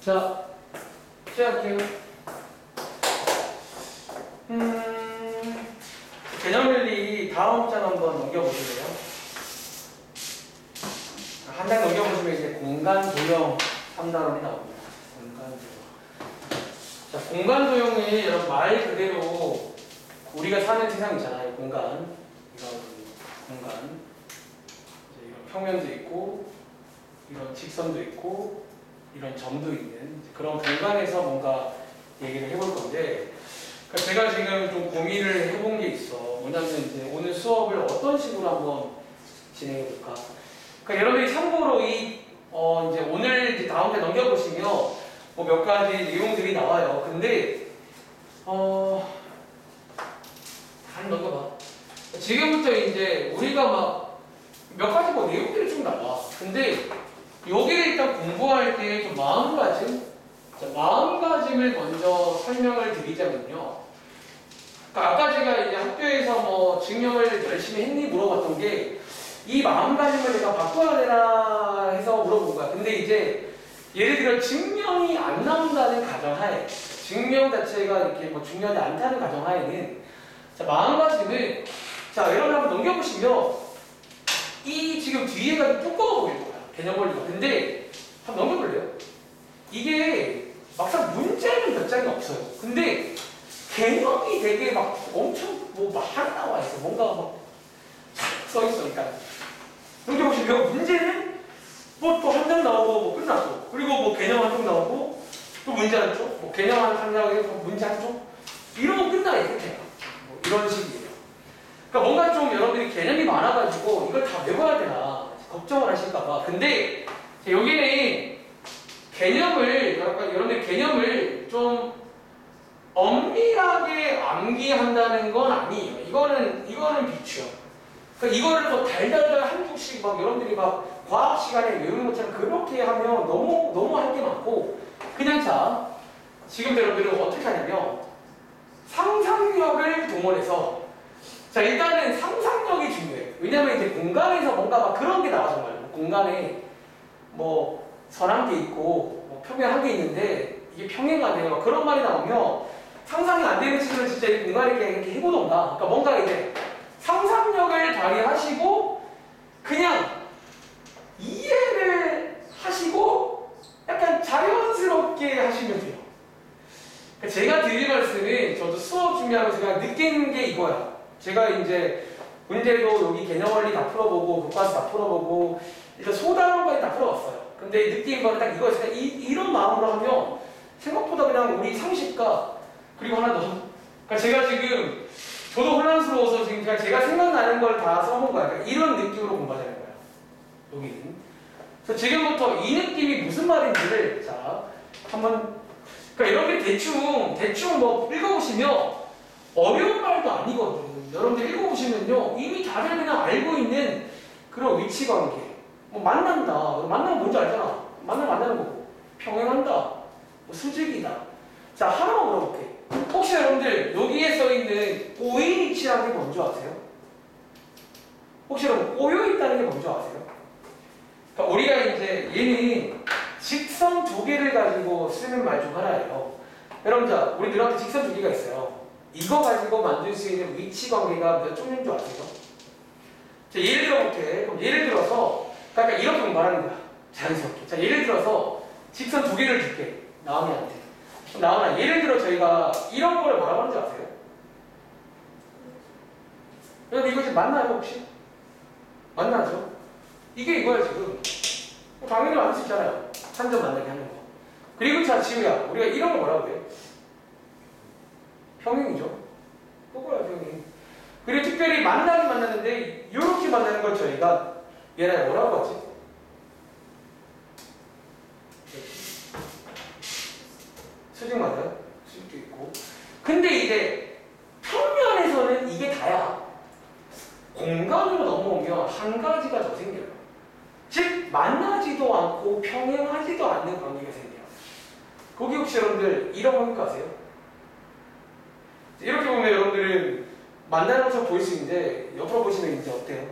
자, 시작할게요. 개념원리 다음 장 한번 넘겨보실래요? 한 장 넘겨보시면 이제 공간 도형 3단원이 나옵니다. 공간 도형. 자, 공간 도형이 여러분 말 그대로 우리가 사는 세상 있잖아요. 공간. 이런 공간. 이제 이런 평면도 있고, 이런 직선도 있고, 이런 점도 있는 그런 공간에서 뭔가 얘기를 해볼 건데, 제가 지금 좀 고민을 해본 게 있어. 뭐냐면 이제 오늘 수업을 어떤 식으로 한번 진행해 볼까? 그러니까 여러분들이 참고로 이제 오늘 이제 다음 주 넘겨보시면 뭐 몇 가지 내용들이 나와요. 근데 잘 넘겨봐. 지금부터 이제 우리가 막 몇 가지 뭐 내용들이 좀 나와. 근데 여기를 일단 공부할 때 좀 마음가짐? 자, 마음가짐을 먼저 설명을 드리자면요. 그러니까 아까 제가 이제 학교에서 뭐 증명을 열심히 했니 물어봤던 게 이 마음가짐을 내가 바꿔야 되나 해서 물어본 거야. 근데 이제 예를 들어 증명이 안 나온다는 가정하에, 증명 자체가 이렇게 뭐 중요하지 않다는 가정하에는 자, 마음가짐을 자, 여러분 한번 넘겨보시면 이 지금 뒤에가 두꺼워 보일 거야. 개념 원리가. 근데 한번 넘겨볼래요? 이게 막상 문제는 몇 장이 없어요. 근데 개념이 되게 막 엄청 뭐 많이 나와 있어. 뭔가 막 써 있으니까. 넘겨보시면 문제는 뭐 또 한 장 나오고 뭐 끝났고, 그리고 뭐 개념 한 쪽 나오고 또 문제 한 쪽, 뭐 개념 한 장에 문제 한 쪽, 이러면 끝나요. 끝해요. 뭐 이런 식이에요. 그러니까 뭔가 좀 여러분들이 개념이 많아가지고 이걸 다 외워야 되나 걱정을 하실까봐. 근데 여기는 개념을, 여러분들 개념을 좀 엄밀하게 암기한다는 건 아니에요. 이거는 비추요. 그러니까 이거를 뭐 달달달 한 쪽씩 막 여러분들이 막 과학 시간에 외우는 것처럼 그렇게 하면 너무 할 게 많고, 그냥 자, 지금 여러분들은 어떻게 하냐면 상상력을 동원해서, 자, 일단은 상상력이 중요해요. 왜냐면 이제 공간에서 뭔가 막 그런 게 나와. 정말 공간에 뭐 선 한 개 있고 뭐 평면 한 개 있는데 이게 평행이 돼요. 그런 말이 나오면 상상이 안 되는 친구는 진짜 이 공간에 이렇게 해보던가. 그러니까 뭔가 이제 상상력을 발휘하시고 그냥 이해를 하시고 약간 자연스럽게 하시면 돼요. 그러니까 제가 드릴 말씀은 저도 수업 준비하면서 제가 느낀 게 이거야. 제가 이제 문제도 여기 개념 원리 다 풀어보고 교과서 다 풀어보고 일단 소단원까지 다 풀어봤어요. 근데 느낀 거는 딱 이거였어요. 이런 마음으로 하면 생각보다 그냥 우리 상식과 그리고 하나 더. 그러니까 제가 지금 저도 혼란스러워서 지금 그냥 제가 생각나는 걸 다 써본 거야. 그러니까 이런 느낌으로 공부하자는 거야. 여기는. 그래서 지금부터 이 느낌이 무슨 말인지를 자 한번. 그러니까 여러분들이 대충 뭐 읽어보시면 어려운 말도 아니거든요. 여러분들 읽어보시면요 이미 다들 그냥 알고 있는 그런 위치관계. 뭐 만난다. 만나면 뭔지 알잖아. 만나는 거고. 평행한다. 뭐 수직이다. 자, 하나만 물어볼게. 혹시 여러분들 여기에 써있는 꼬인 위치라는 게 뭔지 아세요? 혹시 여러분 꼬여있다는 게 뭔지 아세요? 그러니까 우리가 이제 얘는 직선 두 개를 가지고 쓰는 말 중 하나예요. 여러분, 자, 우리 늘한테 직선 두 개가 있어요. 이거 가지고 만들 수 있는 위치 관계가 몇 종류인 줄 아세요? 자, 예를 들어볼게. 그럼 예를 들어서 그러니까 이렇게 말하는 거야. 자연스럽게. 자, 예를 들어서 직선 두 개를 줄게. 나은이한테. 나은아, 예를 들어 저희가 이런 거를 뭐라고 하는지 아세요? 여러분 이거 지금 맞나요 혹시? 맞나죠? 이게 이거야 지금. 당연히 만들 수 있잖아요. 한 점 만나게 하는 거. 그리고 자, 지우야, 우리가 이런 거 뭐라고 해요? 평행이죠. 똑바로요, 평행. 그리고 특별히 만나긴 만났는데 이렇게 만나는 걸 저희가 얘네 뭐라고 하지? 수직 맞아요? 수직도 있고. 근데 이제 평면에서는 이게 다야. 공간으로 넘어오면 한 가지가 더 생겨요. 즉 만나지도 않고 평행하지도 않는 관계가 생겨요. 거기 혹시 여러분들 이런 관계 아세요? 이렇게 보면 여러분들은 만나는 것처럼 보일 수 있는데 옆으로 보시면 이제 어때요?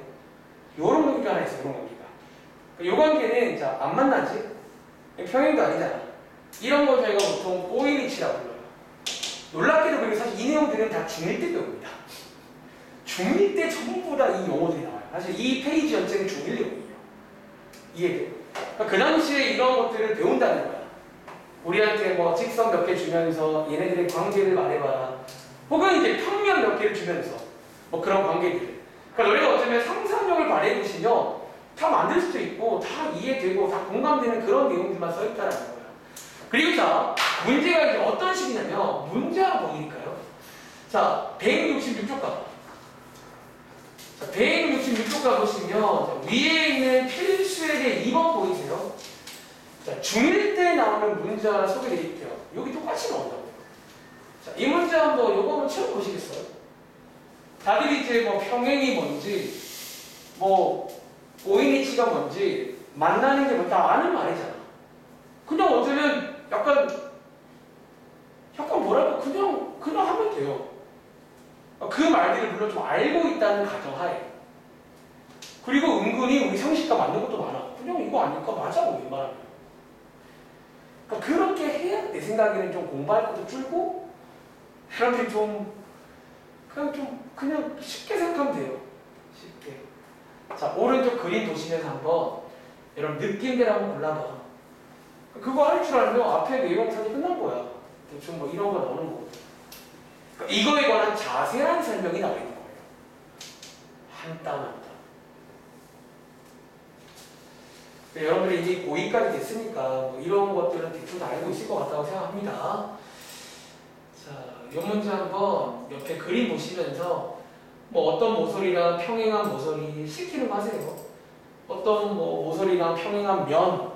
요런 관계가 하나 있어요. 이런 관계가. 이 관계는 자, 안 만나지? 평행도 아니잖아. 이런 거 저희가 보통 꼬이리치라고 불러요. 놀랍게도 그리고 사실 이 내용들은 다 중1 때 배웁니다. 중1 때 전부 다 이 용어들이 나와요. 사실 이 페이지 전체는 중1 내용이에요. 이해돼요? 그러니까 그 당시에 이런 것들을 배운다는 거야. 우리한테 뭐 직선 몇 개 주면서 얘네들의 관계를 말해봐라. 혹은 이제 평면 몇 개를 주면서 뭐 그런 관계들. 그러니까 너희가 어쩌면 상상력을 발휘해보시면 다 만들 수도 있고 다 이해되고 다 공감되는 그런 내용들만 써있다라는 거예요. 그리고 자, 문제가 이제 어떤 식이냐면 문제가 뭐일까요? 자, 166쪽 가봐. 자, 166쪽 가보시면 자, 위에 있는 필수에 대해 2번 보이세요? 자, 중1 때 나오는 문제 하나 소개해드릴게요. 여기 똑같이 나온다고요. 자, 이 문제 한번 요거 한번 채워보시겠어요? 다들 이제 뭐 평행이 뭔지 뭐 오이니치가 뭔지 만나는 게 뭐 다 아는 말이잖아. 그냥 어쩌면 약간 뭐랄까 그냥 하면 돼요. 그 말들을 물론 좀 알고 있다는 가정하에. 그리고 은근히 우리 상식과 맞는 것도 많아. 그냥 이거 아닐까 맞아 뭐 웬만하면. 그러니까 그렇게 해야 내 생각에는 좀 공부할 것도 줄고 이렇게 좀 그냥 쉽게 생각하면 돼요. 쉽게. 자, 오른쪽 그림 보시면서 한번 여러분 느낌대로 한번 골라봐. 그거 할 줄 알면 앞에 내용사이 끝난 거야. 대충 뭐 이런 거 나오는 거고. 그러니까 이거에 관한 자세한 설명이 나와 있는 거예요. 한 땀 한 땀. 여러분들이 이제 고2까지 됐으니까 뭐 이런 것들은 대충 다 알고 있을 것 같다고 생각합니다. 자, 이 문제 한번 옆에 그림 보시면서 뭐 어떤 모서리랑 평행한 모서리 시키는 거 하세요. 어떤 뭐 모서리랑 평행한 면.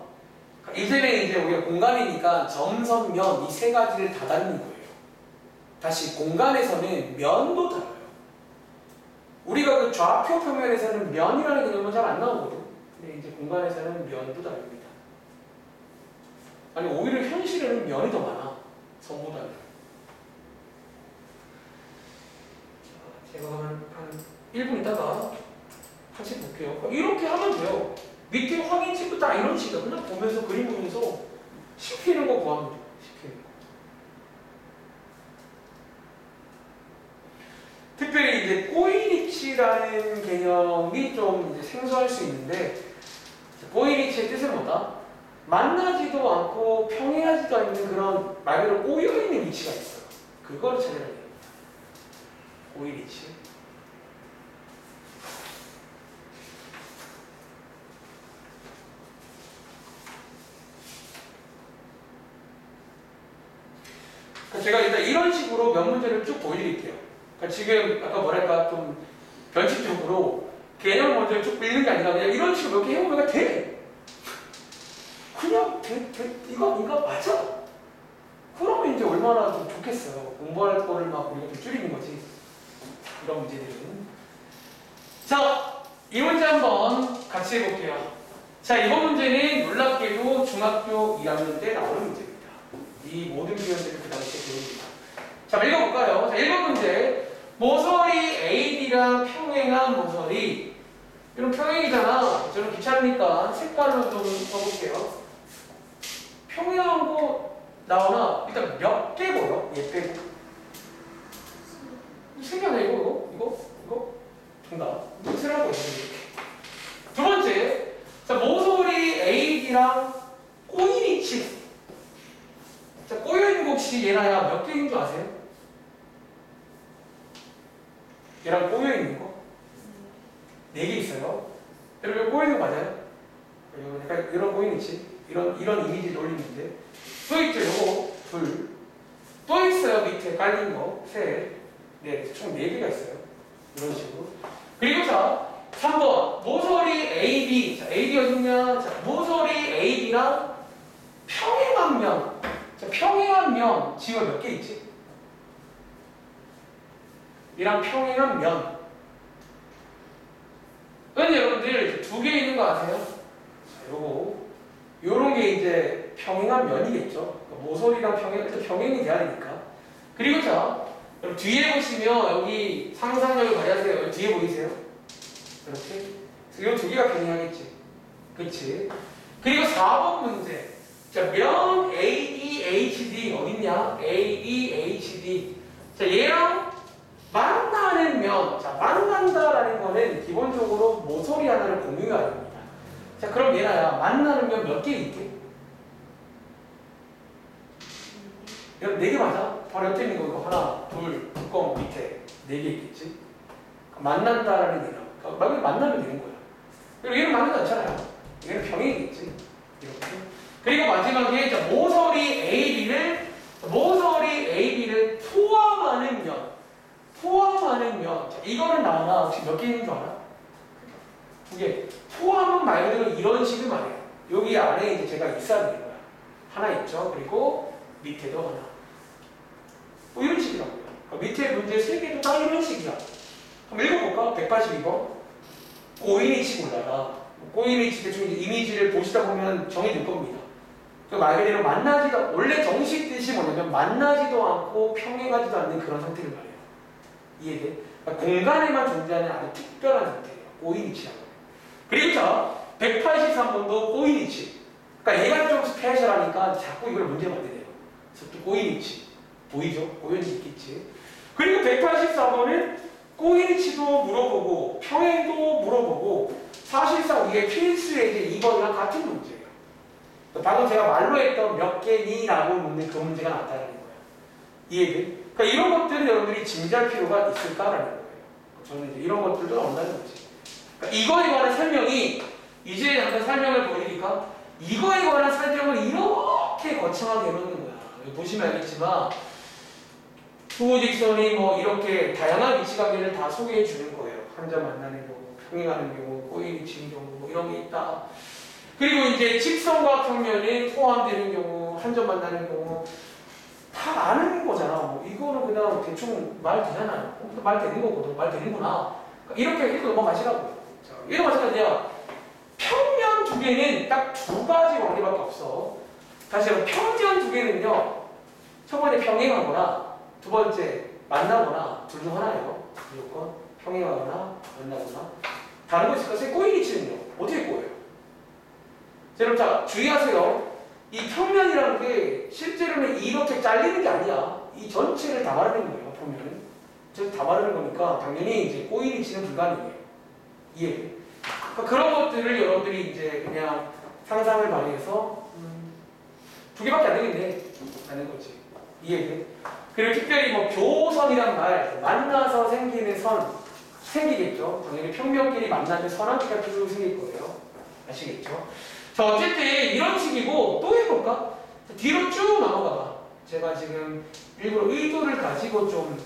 이제는 이제 우리가 공간이니까 점선면 이 세 가지를 다 다루는 거예요. 다시 공간에서는 면도 다뤄요. 우리가 그 좌표 평면에서는 면이라는 개념은 잘 안 나오거든. 근데 이제 공간에서는 면도 다릅니다. 아니 오히려 현실에는 면이 더 많아. 선보다는. 제가 한 1분 있다가 같이 볼게요. 이렇게 하면 돼요. 밑에 확인식도 다 이런 식이야. 그냥 보면서 그림 보면서 시키는 거 구하면 돼요. 시키는 거. 특별히 이제 꼬이리치라는 개념이 좀 이제 생소할 수 있는데 꼬이리치의 뜻은 뭐다? 만나지도 않고 평행하지도 않는 그런 말 그대로 꼬여있는 위치가 있어요. 그걸 찾아야 됩니다. 꼬이리치. 제가 일단 이런 식으로 몇 문제를 쭉 보여드릴게요. 그러니까 지금 아까 뭐랄까 좀 변칙적으로 개념 먼저 쭉 읽는 게 아니라 그냥 이런 식으로 몇 개 해보면 돼. 그냥 이거 맞아. 그러면 이제 얼마나 좀 좋겠어요. 공부할 거를 막 우리가 좀 줄이는 거지. 이런 문제들은. 자, 이 문제 한번 같이 해볼게요. 자, 이번 문제는 놀랍게도 중학교 2학년 때 나오는 문제입니다. 이 모든 표현들을 그 당시에 배웁니다. 자, 읽어볼까요? 자, 1번 문제. 모서리 AD랑 평행한 모서리. 이런 평행이잖아. 저는 귀찮으니까 색깔로 좀 써볼게요. 평행한 거 나오나? 일단 몇 개 보여? 얘 빼고. 신기하네, 이거? 정답. 쓰라고 이렇게. 두 번째. 자, 모서리 AD랑 꼬이리치. 자, 꼬여있는 거 혹시 얘랑 몇 개인 줄 아세요? 얘랑 꼬여있는 거? 4개 있어요. 여러분, 꼬여있는 거 맞아요? 약간 이런 꼬이리치. 이런 이미지를 올리는데. 또 있죠, 요거. 둘. 또 있어요, 밑에 깔린 거. 셋. 네, 총 4개가 있어요. 이런 식으로. 그리고 자, 3번. 모서리 AB. 자, AB 어딨냐? 자, 모서리 AB랑 평행한 면. 자, 평행한 면. 지금 몇 개 있지? 이랑 평행한 면. 근데 여러분들 2개 있는 거 아세요? 자, 요런 게 이제 평행한 면이겠죠. 그러니까 모서리랑 평행이 돼야 되니까. 그리고 자, 여러분 뒤에 보시면 여기 상상력을 발휘하세요. 여기 뒤에 보이세요? 이렇게. 이 2개가 평행하겠지. 그치? 그리고 4번 문제. 자, 면 AD HD 어딨냐? ABHD. 자, 얘랑 만나는 면. 자, 만난다라는 거는 기본적으로 모서리 하나를 공유해야 됩니다. 자, 그럼 얘나야 만나는 면 몇 개 있게? 여러분 4개 맞아? 바로 옆에 있는 거 이거 하나, 둘, 뚜껑 밑에 4개 있겠지? 만난다라는 얘랑 말고 만나면 되는 거야. 그리고 얘는 만나지 않잖아요. 얘는 병행이겠지. 이렇게. 그리고 마지막에 자, 모서리 AB를 포함하는 면. 자, 이거는 나오나 혹시 몇 개 있는 줄 알아? 2개. 포함은 말 그대로 이런 식을 말해요. 여기 안에 이제 제가 있어야 되는 거야. 하나 있죠. 그리고 밑에도 하나. 뭐 이런 식이라고요. 밑에 문제 3개도 다 이런 식이야. 한번 읽어볼까? 182번. 꼬인이치 몰라라. 꼬인이치 대충 이미지를 보시다 보면 정이 들 겁니다. 말 그대로 만나지도, 원래 정식 뜻이 뭐냐면 만나지도 않고 평행하지도 않는 그런 상태를 말해요. 이해돼? 그러니까 공간에만 존재하는 아주 특별한 상태예요. 꼬인이치라고. 그리고 자, 183번도 꼬인이치. 그러니까 얘가 좀 스페셜하니까 자꾸 이걸 문제 만드네요. 그래서 또 꼬인이치. 보이죠? 고연이 있겠지. 그리고 184번은 꼬인이치도 물어보고 평행도 물어보고 사실상 이게 필수의 이제 2번이랑 같은 문제예요. 방금 제가 말로 했던 몇 개니? 라고 묻는 그 문제가 나타나는 거예요. 이해돼? 그러니까 이런 것들은 여러분들이 짐작할 필요가 있을까라는 거예요. 저는 이제 이런 것들도 나온다는 거지. 그러니까 이거에 관한 설명이 이제 한번 설명을 보여드리니까 이거에 관한 설명을 이렇게 거창하게 해놓는 거야. 여기 보시면 알겠지만 투호직선이 뭐 이렇게 다양한 위치관계를 다 소개해 주는 거예요. 환자 만나는 경우, 평행하는 경우, 꼬인이치인 경우 뭐 이런 게 있다. 그리고 이제 직선과 평면이 포함되는 경우, 한 점 만나는 경우 다 아는 거잖아. 뭐 이거는 그냥 대충 말 되잖아요. 말 되는 거거든. 말 되는구나. 이렇게 읽고 넘어가시라고요. 이거 마찬가지야. 평면 2개는 딱 2가지 관계밖에 없어. 다시 한번 평면 2개는요. 첫 번째 평행하거나 두 번째 만나거나 둘 중 하나예요. 무조건 평행하거나 만나거나. 다른 거 있을까? 꼬인이치는요. 어떻게 꼬여요? 여러분 자 주의하세요. 이 평면이라는 게 실제로는 이렇게 잘리는 게 아니야. 이 전체를 다 말하는 거예요. 보면은 다 말하는 거니까 당연히 이제 꼬인이치는 불가능해요. 이해? 그러니까 그런 것들을 여러분들이 이제 그냥 상상을 발휘해서 2개밖에 안 되겠네 하는 거지. 이해? 그리고 특별히 뭐 교선이란 말 만나서 생기는 선 생기겠죠. 당연히 평면끼리 만나면 선 한 개가 쭉 생길 거예요. 아시겠죠? 자, 어쨌든 이런 식이고 또 해볼까? 뒤로 쭉 넘어가봐. 제가 지금 일부러 의도를 가지고 좀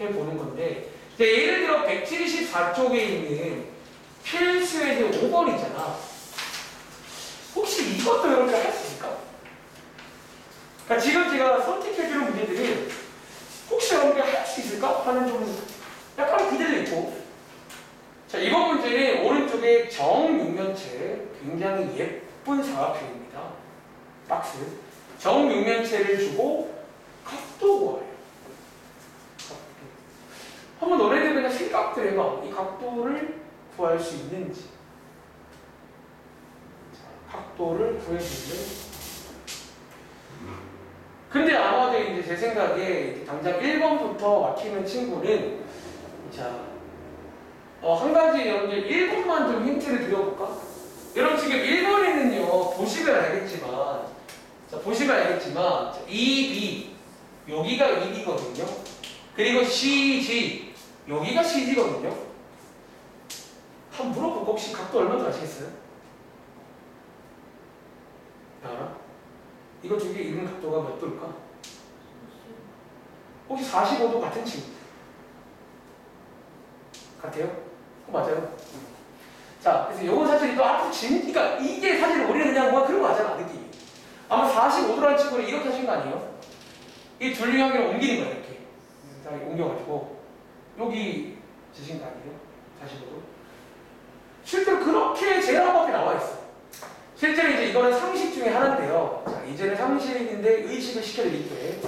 해보는 건데 예를 들어 174쪽에 있는 필수의 5번이잖아. 혹시 이것도 여러분들 할 수 있을까? 그러니까 지금 제가 선택해주는 문제들이 혹시 여러분들 할 수 있을까? 하는 좀 약간 기대도 있고. 자, 이번 문제는 오른쪽에 정육면체 굉장히 예쁜 사각형입니다. 박스. 정육면체를 주고 각도 구하래요. 한번 너네들 그냥 생각들 해봐. 이 각도를 구할 수 있는지. 자, 각도를 구할 수 있는지. 근데 아마도 이제 제 생각에 당장 1번부터 막히는 친구는 자, 한 가지 여러분들 1번만 좀 힌트를 드려볼까? 여러분 지금 1번에는요 보시면 알겠지만 자, 보시면 알겠지만 자, EB 여기가 EB거든요. 그리고 CG 여기가 CG거든요. 한번 물어보고 혹시 각도 얼마인지 아시겠어요? 알아? 이거 두 개 있는 각도가 몇 도일까? 혹시 45도 같은 친구? 같아요? 맞아요. 자, 그래서 요건 사실 또 앞으로 그러니까 이게 사실 우리는 그냥 뭐 그런 거 하잖아, 느낌이. 아마 45도라는 친구는 이렇게 하신 거 아니에요? 이 둘리형이랑 옮기는 거야, 이렇게. 옮겨가지고. 여기 지신 거 아니에요? 45도. 실제로 그렇게 제라고하게 나와 있어. 실제로 이제 이거는 상식 중에 하나인데요. 자, 이제는 상식인데 의식을 시켜드릴게.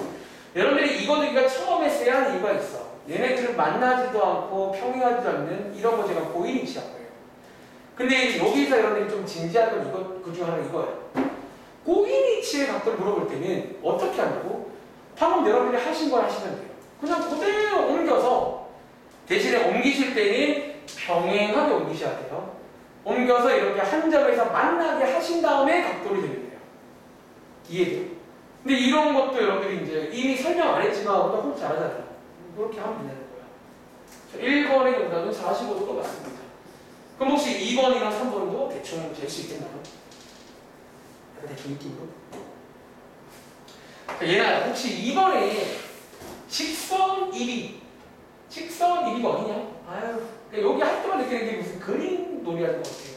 여러분들이 이거 듣기가 처음에 써야 하는 이유가 있어. 얘네들은 만나지도 않고 평행하지도 않는 이런 거 제가 고인이치라고 해요. 근데 여기서 여러분들이 좀 진지한 건 이거, 그 중 하나는 이거예요. 고인위치의 각도를 물어볼 때는 어떻게 하냐고? 방금 여러분들이 하신 걸 하시면 돼요. 그냥 그대로 옮겨서 대신에 옮기실 때는 병행하게 옮기셔야 돼요. 옮겨서 이렇게 한 점에서 만나게 하신 다음에 각도를 내면 돼요. 이해돼요? 근데 이런 것도 여러분들이 이제 이미 설명 안 했지만 우리가 홈 잘하잖아요. 그렇게 하면 되는 거야. 1번의 정답은 45도가 맞습니다. 그럼 혹시 2번이랑 3번도 대충 잴 수 있겠나요? 약간 대충 느낌으로. 얘는 혹시 2번에 직선 입이 어디냐? 아유, 여기 할 때만 느끼는 게 무슨 그림 놀이하는 것 같아요.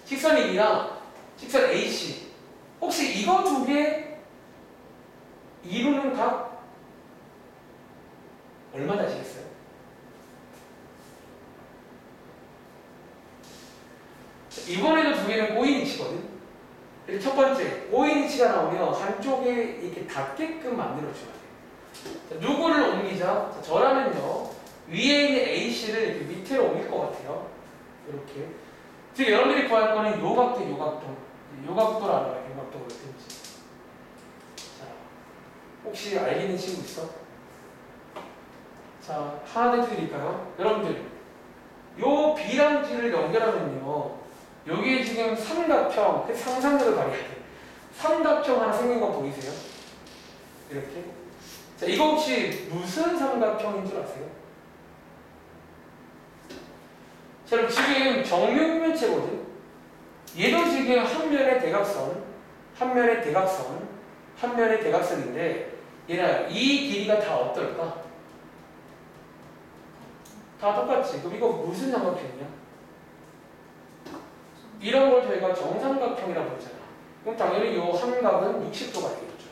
직선 입이랑 직선 AC. 혹시 이거 두 개 이루는 각 얼마나 아시겠어요? 이번에도 두 개는 고인위치거든. 첫 번째, 고인위치가 나오면 한쪽에 이렇게 닿게끔 만들어줘야 돼요. 누구를 옮기자? 자, 저라면요, 위에 있는 A씨를 이렇게 밑으로 옮길 것 같아요. 이렇게. 즉, 여러분들이 구할 거는 요 각도, 요 각도. 요 각도를 알아요. 요 각도가 어떤지. 자, 혹시 알겠는 친구 있어? 자, 하나 더 드릴까요? 여러분들, 요 B랑 G를 연결하면요, 여기에 지금 삼각형, 그 상상력을 발휘해야 돼. 삼각형 하나 생긴 거 보이세요? 이렇게. 자, 이거 혹시 무슨 삼각형인 줄 아세요? 자, 그럼 지금 정육면체거든. 얘도 지금 한 면의 대각선, 한 면의 대각선, 한 면의 대각선인데, 얘는 이 길이가 다 어떨까? 다 똑같지. 그럼 이거 무슨 삼각형이야? 이런 걸 저희가 정삼각형이라고 부르잖아. 그럼 당연히 이 한각은 60도가 되겠죠.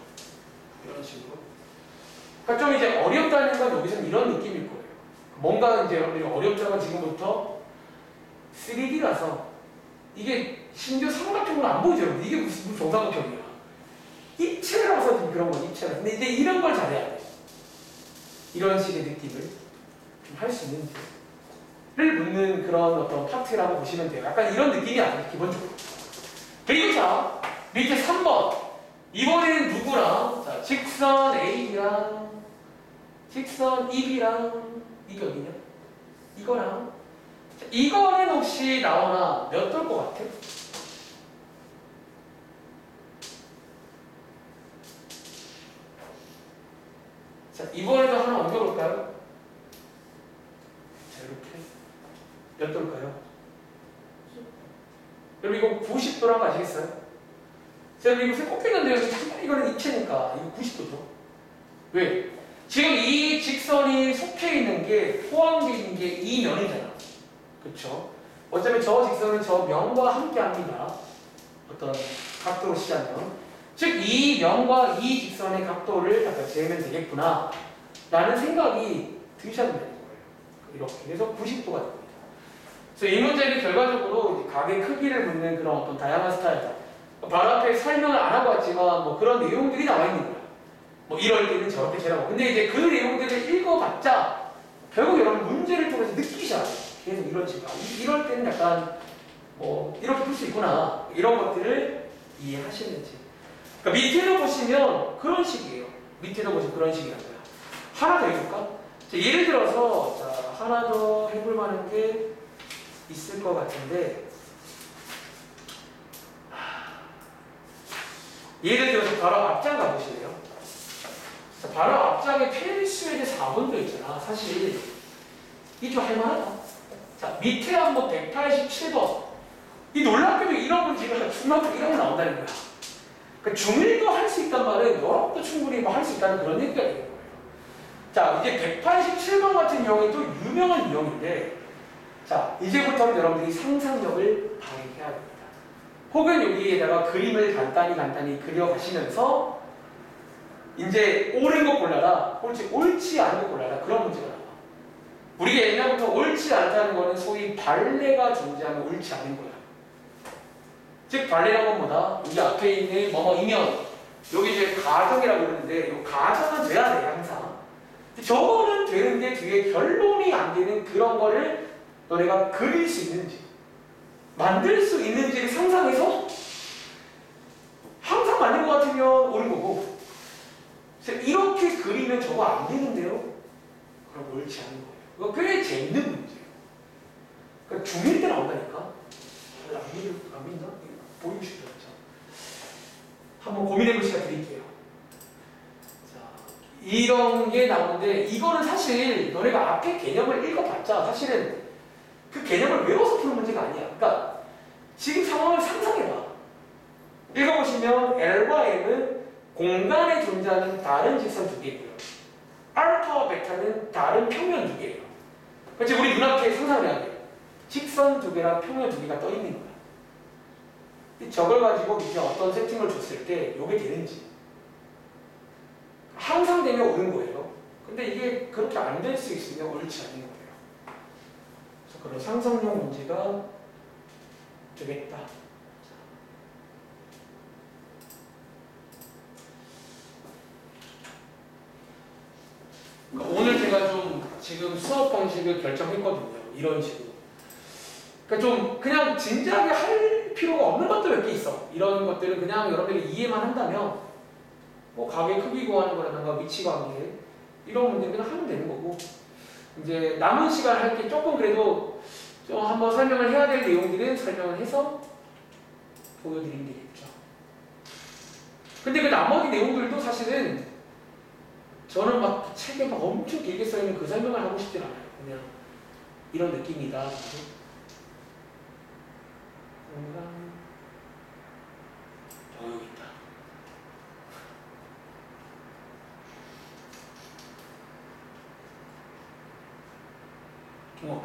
이런 식으로. 그러니까 좀 이제 어렵다는 건 여기서는 이런 느낌일 거예요. 뭔가 이제 여러분들이 어렵다가 지금부터 3D라서 이게 심지어 삼각형으로 안 보이죠. 이게 무슨 정삼각형이야. 입체라서 지금 그런 건 입체라. 근데 이제 이런 걸 잘해야 돼. 이런 식의 느낌을 좀 할 수 있는지. 를 묻는 그런 어떤 파트라고 보시면 돼요. 약간 이런 느낌이 아니에요, 기본적으로. 그리고 자, 밑에 3번. 이번에는 누구랑? 자, 직선 AB랑 직선 EB랑 이게 어디냐? 이거랑. 자, 이거는 혹시 나오나 몇 돌 것 같아? 자, 이번에도 하나 옮겨볼까요? 자, 이렇게. 몇 도일까요? 여러분 이거 90도라고 아시겠어요? 제가 이거 꺾이는데요. 이거는 입체니까 이거 90도죠. 왜? 지금 이 직선이 속해 있는 게 포함되어 있는 게 이 면이잖아. 그렇죠? 어차피 저 직선은 저 면과 함께 합니다. 어떤 각도로 시작하면. 즉 이 면과 이 직선의 각도를 갖다 재면 되겠구나 라는 생각이 드셔야 되는 거예요. 이렇게. 그래서 90도가 됩니다. 그래서 이 문제는 결과적으로 각의 크기를 묻는 그런 어떤 다양한 스타일이다. 바로 앞에 설명을 안 하고 왔지만 뭐 그런 내용들이 나와 있는 거야. 뭐 이럴 때는 저렇게 재라고. 근데 이제 그 내용들을 읽어봤자 결국 여러분 문제를 통해서 느끼셔야 돼요. 계속 이런 식으로. 이럴 때는 약간 뭐 이렇게 풀 수 있구나. 이런 것들을 이해하시는지. 그러니까 밑에도 보시면 그런 식이에요. 밑에도 보시면 그런 식이란 거야. 하나 더 해볼까? 자, 예를 들어서 자, 하나 더 해볼 만한 게 있을 것 같은데 예를 들어서 바로 앞장 가보실래요? 자, 바로 앞장에 필수의 4번도 있잖아. 사실 이 좀 할만하다. 자, 밑에 한번 187번. 이 놀랍게도 이런 건 지금 중학교 이런 거 나온다는 거야. 그러니까 중1도 할 수 있단 말은 여러분도 충분히 뭐 할 수 있다는 그런 얘기가 되는 거예요. 자, 이제 187번 같은 경우에 또 유명한 유형인데 자, 이제부터는 여러분들이 상상력을 발휘해야 됩니다. 혹은 여기에다가 그림을 간단히 그려가시면서 이제 옳은 거 골라라, 옳지 않은 거 골라라 그런 문제가 나와. 우리가 옛날부터 옳지 않다는 거는 소위 발레가 존재하면 옳지 않은 거야. 즉 발레라는 건 뭐다? 여기 앞에 있는 뭐뭐이면 여기 이제 가정이라고 그러는데 이 가정은 돼야 돼 항상. 저거는 되는데 뒤에 결론이 안 되는 그런 거를 너네가 그릴 수 있는지 만들 수 있는지를 상상해서 항상 맞는 것 하시면 옳은 거고 이렇게 그리면 저거 안 되는데요? 그럼 옳지 않은 거예요. 이거 꽤 재밌는 문제예요. 그러니까 중1 때 나온다니까. 안 믿나? 보이고 싶다 진짜. 한번 고민해볼 시간 드릴게요. 자, 이런 게 나오는데 이거는 사실 너네가 앞에 개념을 읽어봤자 사실은 그 개념을 외워서 푸는 문제가 아니야. 그러니까 지금 상황을 상상해봐. 읽어보시면 L과 M은 공간에 존재하는 다른 직선 두 개고요. 알파와 베타는 다른 평면 두 개예요. 그렇지, 우리 눈앞에 상상을 해야 돼요. 직선 두 개랑 평면 두 개가 떠 있는 거야. 저걸 가지고 밑에 어떤 세팅을 줬을 때 이게 되는지 항상 되면 옳은 거예요. 근데 이게 그렇게 안 될 수 있으면 옳지 않은 거예요. 그래서 그런 상상용 문제가 되겠다. 그러니까 오늘 제가 좀 지금 수업 방식을 결정했거든요. 이런 식으로. 그러니까 좀 그냥 진지하게 할 필요가 없는 것도 몇 개 있어. 이런 것들은 그냥 여러분들이 이해만 한다면 뭐 가게 크기 구하는 거라든가 위치 관계 이런 문제는 그냥 하면 되는 거고 이제 남은 시간 할 게 조금 그래도 좀 한번 설명을 해야 될 내용들은 설명을 해서 보여드리면 되겠죠. 근데 그 나머지 내용들도 사실은 저는 막 책에 막 엄청 길게 써있는 그 설명을 하고 싶진 않아요. 그냥 이런 느낌이다. 여기 있다.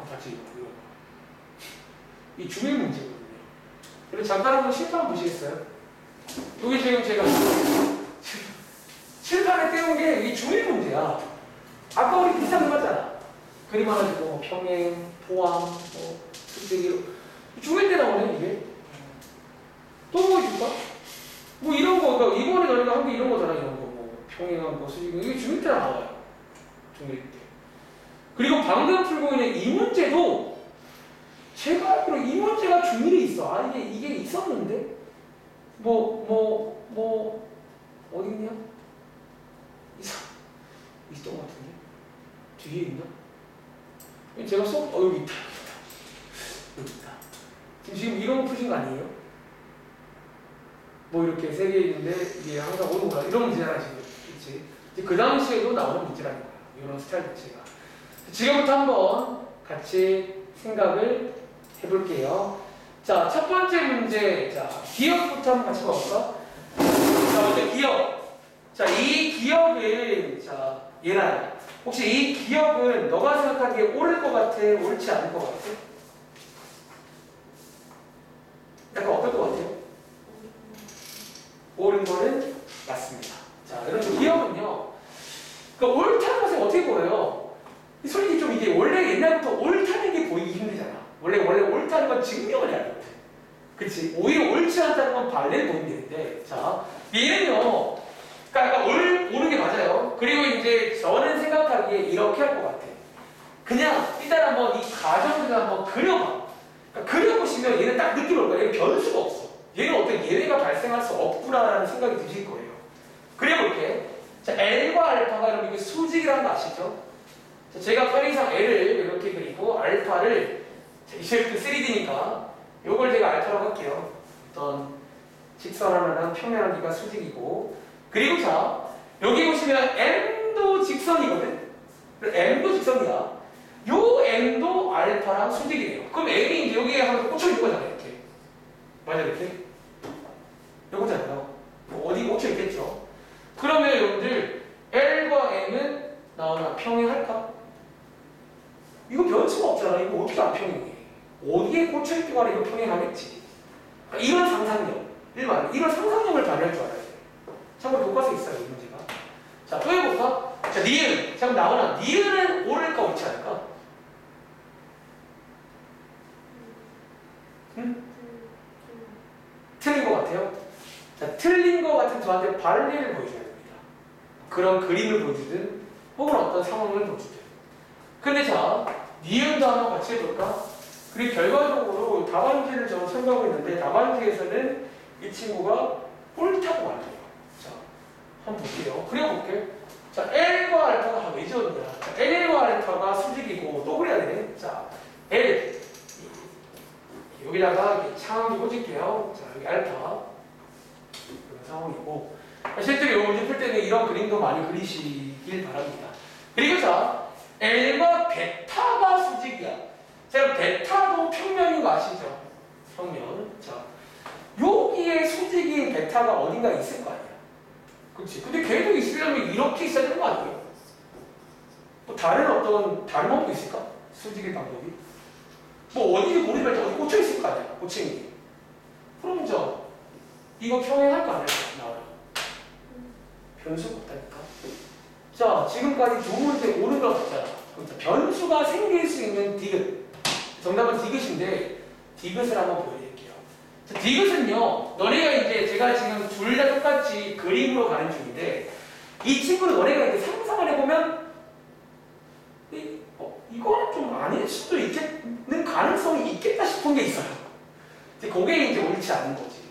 같이 이거. 이 중일 문제거든요. 그래서 잠깐 한번 실판 보시겠어요? 여기 지금 제가 칠판에 떼운 게 이 중일 문제야. 아까 우리 비슷한 거 봤잖아. 그림 하나 주고 뭐 평행, 포함, 뭐 수직이 중일 때 나오네 이게. 또 보여줄까? 뭐 이런 거, 그러니까 이번에 너희가 한 게 이런 거잖아. 이런 거, 뭐 평행한 거, 수직 이게 중일 때 나와요. 중일 때. 그리고 방금 풀고 있는 이 문제도 제가 알기로 이 문제가 중1에 있어. 아, 이게 있었는데? 어디 있냐? 있었던 것 같은데? 뒤에 있나? 제가 여기 있다. 여기 있다. 지금 이런 거 푸신 거 아니에요? 뭐 이렇게 세 개 있는데 이게 항상 오는 거야. 이런 문제잖아, 지금. 그치? 그 당시에도 나오는 문제라는 거야. 이런 스타일 자체가. 지금부터 한번 같이 생각을 해볼게요. 자, 첫 번째 문제. 자, 기억부터 한번 같이 봐볼까? 자, 먼저 기억. 자, 이 기억은, 자, 얘나야. 혹시 이 기억은 너가 생각하기에 옳을 것 같아? 옳지 않을 것 같아? 약간 어떨 것 같아요? 옳은 거는 맞습니다. 자, 여러분, 기억은요. 그러니까 옳다는 것은 어떻게 보여요? 솔직히 좀 이게 원래 옛날부터 옳다는 게 보이기 힘들잖아. 원래 옳다는 건 증명을 해야 돼. 그치? 오히려 옳지 않다는 건 반대를 보이면 되는데, 자, 얘는요, 그러니까 옳은 게 맞아요. 그리고 이제 저는 생각하기에 이렇게 할 것 같아. 그냥 일단 한번 이 가정을 한번 그려봐. 그러니까 그려보시면 얘는 딱 느낌 올 거야. 얘는 변수가 없어. 얘는 어떤 예외가 발생할 수 없구나라는 생각이 드실 거예요. 그려볼게. 자, L과 알파가 여러분 이게 수직이라는 거 아시죠? 자, 제가 편의상 L을 이렇게 그리고 알파를 이제부터 3D니까 요걸 제가 알파라고 할게요. 어떤 직선 하나랑 평면 하나가 수직이고 그리고 자 여기 보시면 M도 직선이거든. M도 직선이야. 요 M도 알파랑 수직이에요. 그럼 M이 이제 여기에 하나 꽂혀 있는 거잖아요. 이렇게. 맞아 이렇게? 요거잖아요. 뭐 어디 꽂혀 있겠죠. 그러면 여러분들 L과 M은 나오나 평행할까? 이거 변수가 없잖아. 이거 어떻게 안 평행해? 어디에 꽂혀있든 간에 이거 평행하겠지. 그러니까 이런 상상력, 이런 상상력을 발휘할 줄 알아야 돼. 참고로 교과서에 있어요, 이 문제가. 자, 또 해볼까? 자, 니은. 자, 그럼 나오나? 니은은 옳을까, 옳지 않을까? 응? 틀린 것 같아요? 자, 틀린 것 같은 저한테 발리를 보여줘야 됩니다. 그런 그림을 보여주든, 혹은 어떤 상황을 보여주든. 근데 자, 니은도 하나 같이 해볼까? 그리고 결과적으로 답안지를 저는 참고하고 있는데 답안지에서는 이 친구가 옳다고 말해요. 자, 한번 볼게요. 그려볼게. 자, L과 알파가 왜 지었냐? 자, L과 알파가 수직이고 또 그래야 되네. 자, L 여기다가 창을 꽂을게요. 자, 여기 알파 이런 상황이고 실제로 이 문제 풀 때는 이런 그림도 많이 그리시길 바랍니다. 그리고 자, L과 베타가 수직이야. 자, 베타도 평면인 거 아시죠? 평면. 자, 여기에 수직인 베타가 어딘가 있을 거 아니야. 그렇지. 근데 걔도 있으려면 이렇게 있어야 되는 거 아니에요? 뭐 다른 방법도 있을까? 수직의 방법이? 뭐 어디지 모르지만 어디 꽂혀 있을 거 아니야? 고층이. 그럼 이거 평행할 거 아니야? 나와요. 변수가 없다니까. 자, 지금까지 두 문제 옳은 거 같잖아. 변수가 생길 수 있는 디귿. 정답은 디귿인데 디귿을 한번 보여드릴게요. 자, 디귿은요, 너네가 이제 제가 지금 둘 다 똑같이 그림으로 가는 중인데 이 친구는 너네가 이제 상상을 해보면 이거는 좀 아닐 수도 있는 가능성이 있겠다 싶은 게 있어요. 이제 그게 이제 옳지 않은 거지.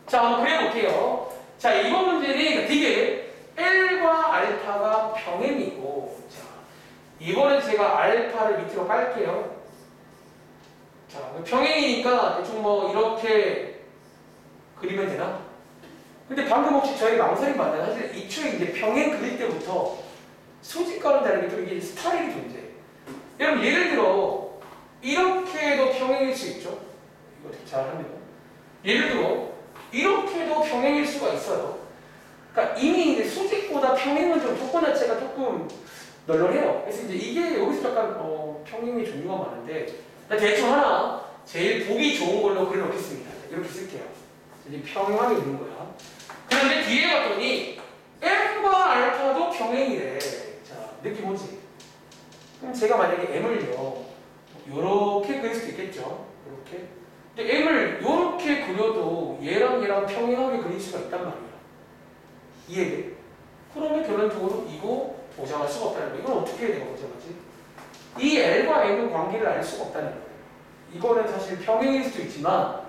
자, 한번 그려볼게요. 자, 이번 문제는 되게 L과 알파가 평행이고, 자, 이번엔 제가 알파를 밑으로 깔게요. 자, 평행이니까 대충 뭐 이렇게 그리면 되나? 근데 방금 혹시 저희 망설임 맞나요? 사실 이초에 이제 평행 그릴 때부터 수직과는 다르게 좀 이게 스타일이 존재해요. 여러분 예를 들어 이렇게도 평행일 수 있죠. 이거 잘하면 예를 들어 이렇게도 평행일 수가 있어요. 그러니까 이미 이제 수직보다 평행은 좀 조건 자체가 조금 널널해요. 그래서 이제 이게 여기서 약간 평행의 종류가 많은데 대충 하나 제일 보기 좋은 걸로 그려놓겠습니다. 이렇게 쓸게요. 이제 평행하게 그린 거야. 그런데 뒤에 봤더니 M과 알파도 평행이래. 자, 느낌 오지? 그럼 제가 만약에 M을요, 요렇게 그릴 수도 있겠죠. 요렇게. 근데 M을 요렇게 그려도 얘랑 평행하게 그릴 수가 있단 말이야. 이해돼? 그러면 결론적으로 이거 보장할 수가 없다는 거야. 이건 어떻게 해야 내가 보장하지? 이 L과 M의 관계를 알 수가 없다는 거예요. 이거는 사실 평행일 수도 있지만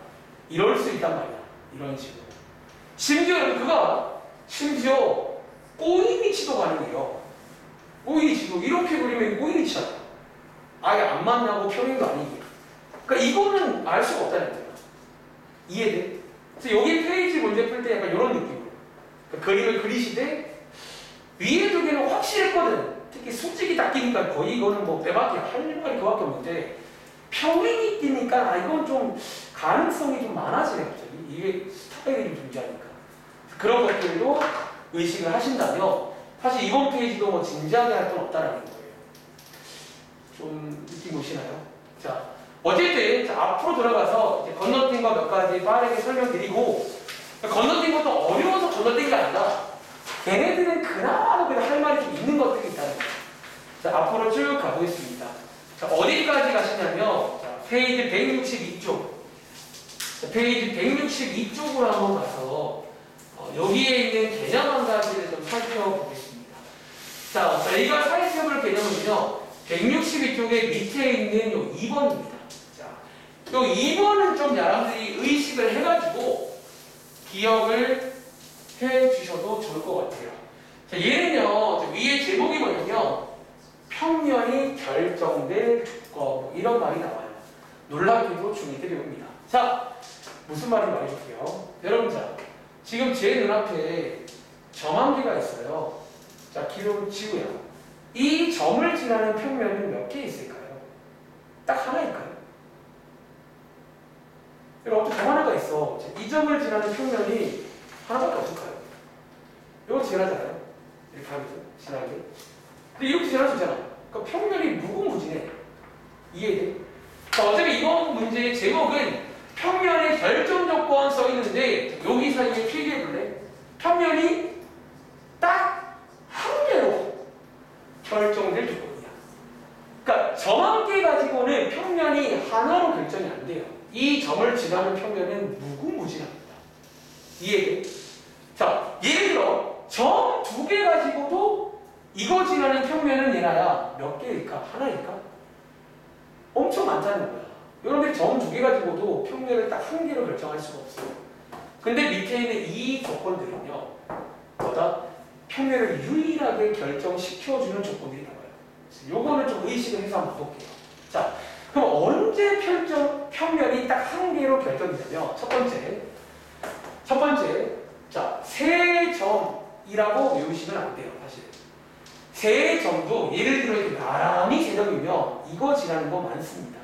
이럴 수 있단 말이야. 이런 식으로. 심지어 꼬인 위치도 가능해요. 꼬인 위치도 이렇게 그리면 꼬인 위치잖아. 아예 안 만나고 평행도 아니고. 그러니까 이거는 알 수가 없다는 거야. 이해돼? 그래서 여기 페이지 문제 풀 때 약간 이런 느낌으로. 그러니까 그림을 그리시되 위에 두 개는 확실했거든. 특히 수직이 딱 끼니까 거의 이거는 뭐 빼박이 할 말이 그밖에 없는데 평행이 끼니까 이건 좀 가능성이 좀 많아지네 갑자기. 이게 스타일이 좀 존재하니까. 그런 것들도 의식을 하신다면 사실 이번 페이지도 뭐 진지하게 할 건 없다라는 거예요. 좀 느낌 오시나요? 자, 어쨌든 자, 앞으로 들어가서 이제 건너뛴 거 몇 가지 빠르게 설명드리고 건너뛴 것도 어려워서 건너뛴 게 아니라 걔네들은 그나마도 그래도 할 말이 좀 있는 것들이 있다는 거예요. 자, 앞으로 쭉 가보겠습니다. 자, 어디까지 가시냐면 자, 페이지 162쪽 자, 페이지 162쪽으로 한번 가서 여기에 있는 개념 한 가지를 좀 살펴보겠습니다. 자, 저희가 살펴볼 개념은요 162쪽에 밑에 있는 요 2번입니다. 자, 요 2번은 좀 여러분들이 의식을 해가지고 기억을 해 주셔도 좋을 것 같아요. 자, 얘는요 위에 제목이 뭐냐면 평면이 결정될 조건 이런 말이 나와요. 놀랍게도 중2들이 옵니다. 자, 무슨 말인지 말해줄게요. 여러분 자, 지금 제 눈앞에 점 한 개가 있어요. 자, 기록 지우야. 이 점을 지나는 평면은 몇 개 있을까요? 딱 하나일까요? 여러분 점 하나가 있어. 자, 이 점을 지나는 평면이 하나밖에 없을까요? 이거 지나잖아요. 이렇게 하면서 지나게. 근데 이렇게 지날 수 있잖아. 그러니까 평면이 무궁무진해. 이해돼? 자, 어차피 이번 문제의 제목은 평면의 결정 조건 써 있는데 여기 사이에 필기해 볼래? 평면이 딱 한 개로 결정될 조건이야. 그러니까 점 한 개 가지고는 평면이 하나로 결정이 안 돼요. 이 점을 지나는 평면은 무궁무진합니다. 이해돼? 자, 예를 들어 점 두 개 가지고도 이거 지나는 평면은 얘나야 몇 개일까? 하나일까? 엄청 많다는 거야. 여러분들이 점 두 개 가지고도 평면을 딱 한 개로 결정할 수가 없어요. 근데 밑에 있는 이 조건들은요, 뭐다? 평면을 유일하게 결정시켜주는 조건들이 나와요. 요거는 좀 의식을 해서 한번 볼게요. 자, 그럼 언제 평면이 딱 한 개로 결정되냐면 첫 번째, 자, 세 점이라고 외우시면 안 돼요, 사실. 세 점도 예를 들어 이렇게 나란히 세 점이면 이거 지나는 거 많습니다.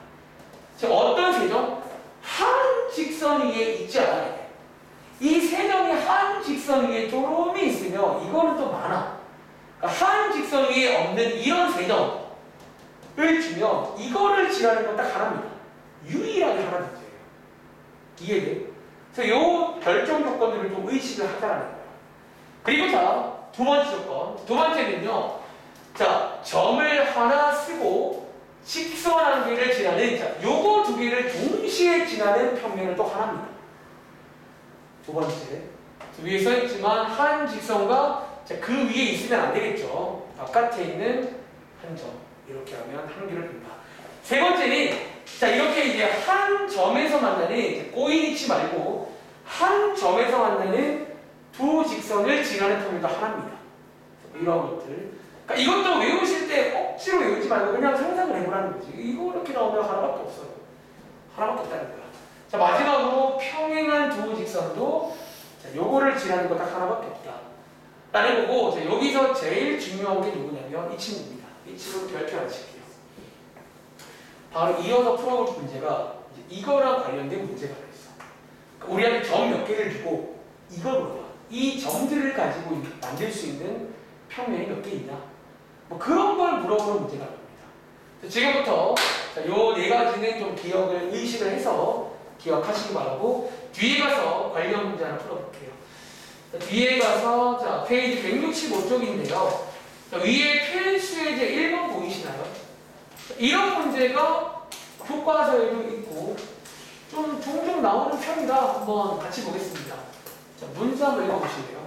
즉 어떤 세 점? 한 직선 위에 있지 않아야 돼. 이 세 점이 한 직선 위에 조금이 있으면 이거는 또 많아. 그러니까 한 직선 위에 없는 이런 세 점을 주면 이거를 지나는 건 딱 하나입니다. 유일하게 하나 문제예요. 이해돼? 그래서 요 결정 조건들을 좀 의식을 하자라는 거예요. 그리고 자, 두 번째 조건. 두 번째는요. 자, 점을 하나 쓰고 직선 한 개를 지나는, 자, 요거 두 개를 동시에 지나는 평면은 또 하나입니다. 두 번째. 위에 써있지만 한 직선과, 자, 그 위에 있으면 안 되겠죠. 바깥에 있는 한 점. 이렇게 하면 한 개를 빈다. 세 번째는, 자, 이렇게 이제 한 점에서 만나는, 꼬이치 말고 한 점에서 만나는 두 직선을 지나는 평면도 하나입니다. 이런 것들. 그러니까 이것도 외우실 때 억지로 외우지 말고 그냥 상상을 해보라는 거지. 이거 이렇게 나오면 하나밖에 없어요. 하나밖에 없다는 거야. 자, 마지막으로 평행한 두 직선도, 자, 요거를 지나는 거 딱 하나밖에 없다. 라는 거고, 자, 여기서 제일 중요한 게 누구냐면 이 친구입니다. 이 친구를 별표 안 칠게요. 바로 이어서 풀어볼 문제가 이거랑 관련된 문제가 있어. 그러니까 우리한테 점 몇 개를 주고 이걸 물어봐. 이 점들을 가지고 만들 수 있는 평면이 몇 개 있냐? 뭐 그런 걸 물어보는 문제가 나옵니다. 지금부터 요 네 가지는 좀 기억을 의식을 해서 기억하시기 바라고, 뒤에 가서 관련 문제 하나 풀어볼게요. 자, 뒤에 가서, 자, 페이지 165쪽인데요. 자, 위에 필수의 제 1번 보이시나요? 자, 이런 문제가 교과서에도 있고 좀 종종 나오는 편이라 한번 같이 보겠습니다. 자, 문제 한번 읽어보실래요?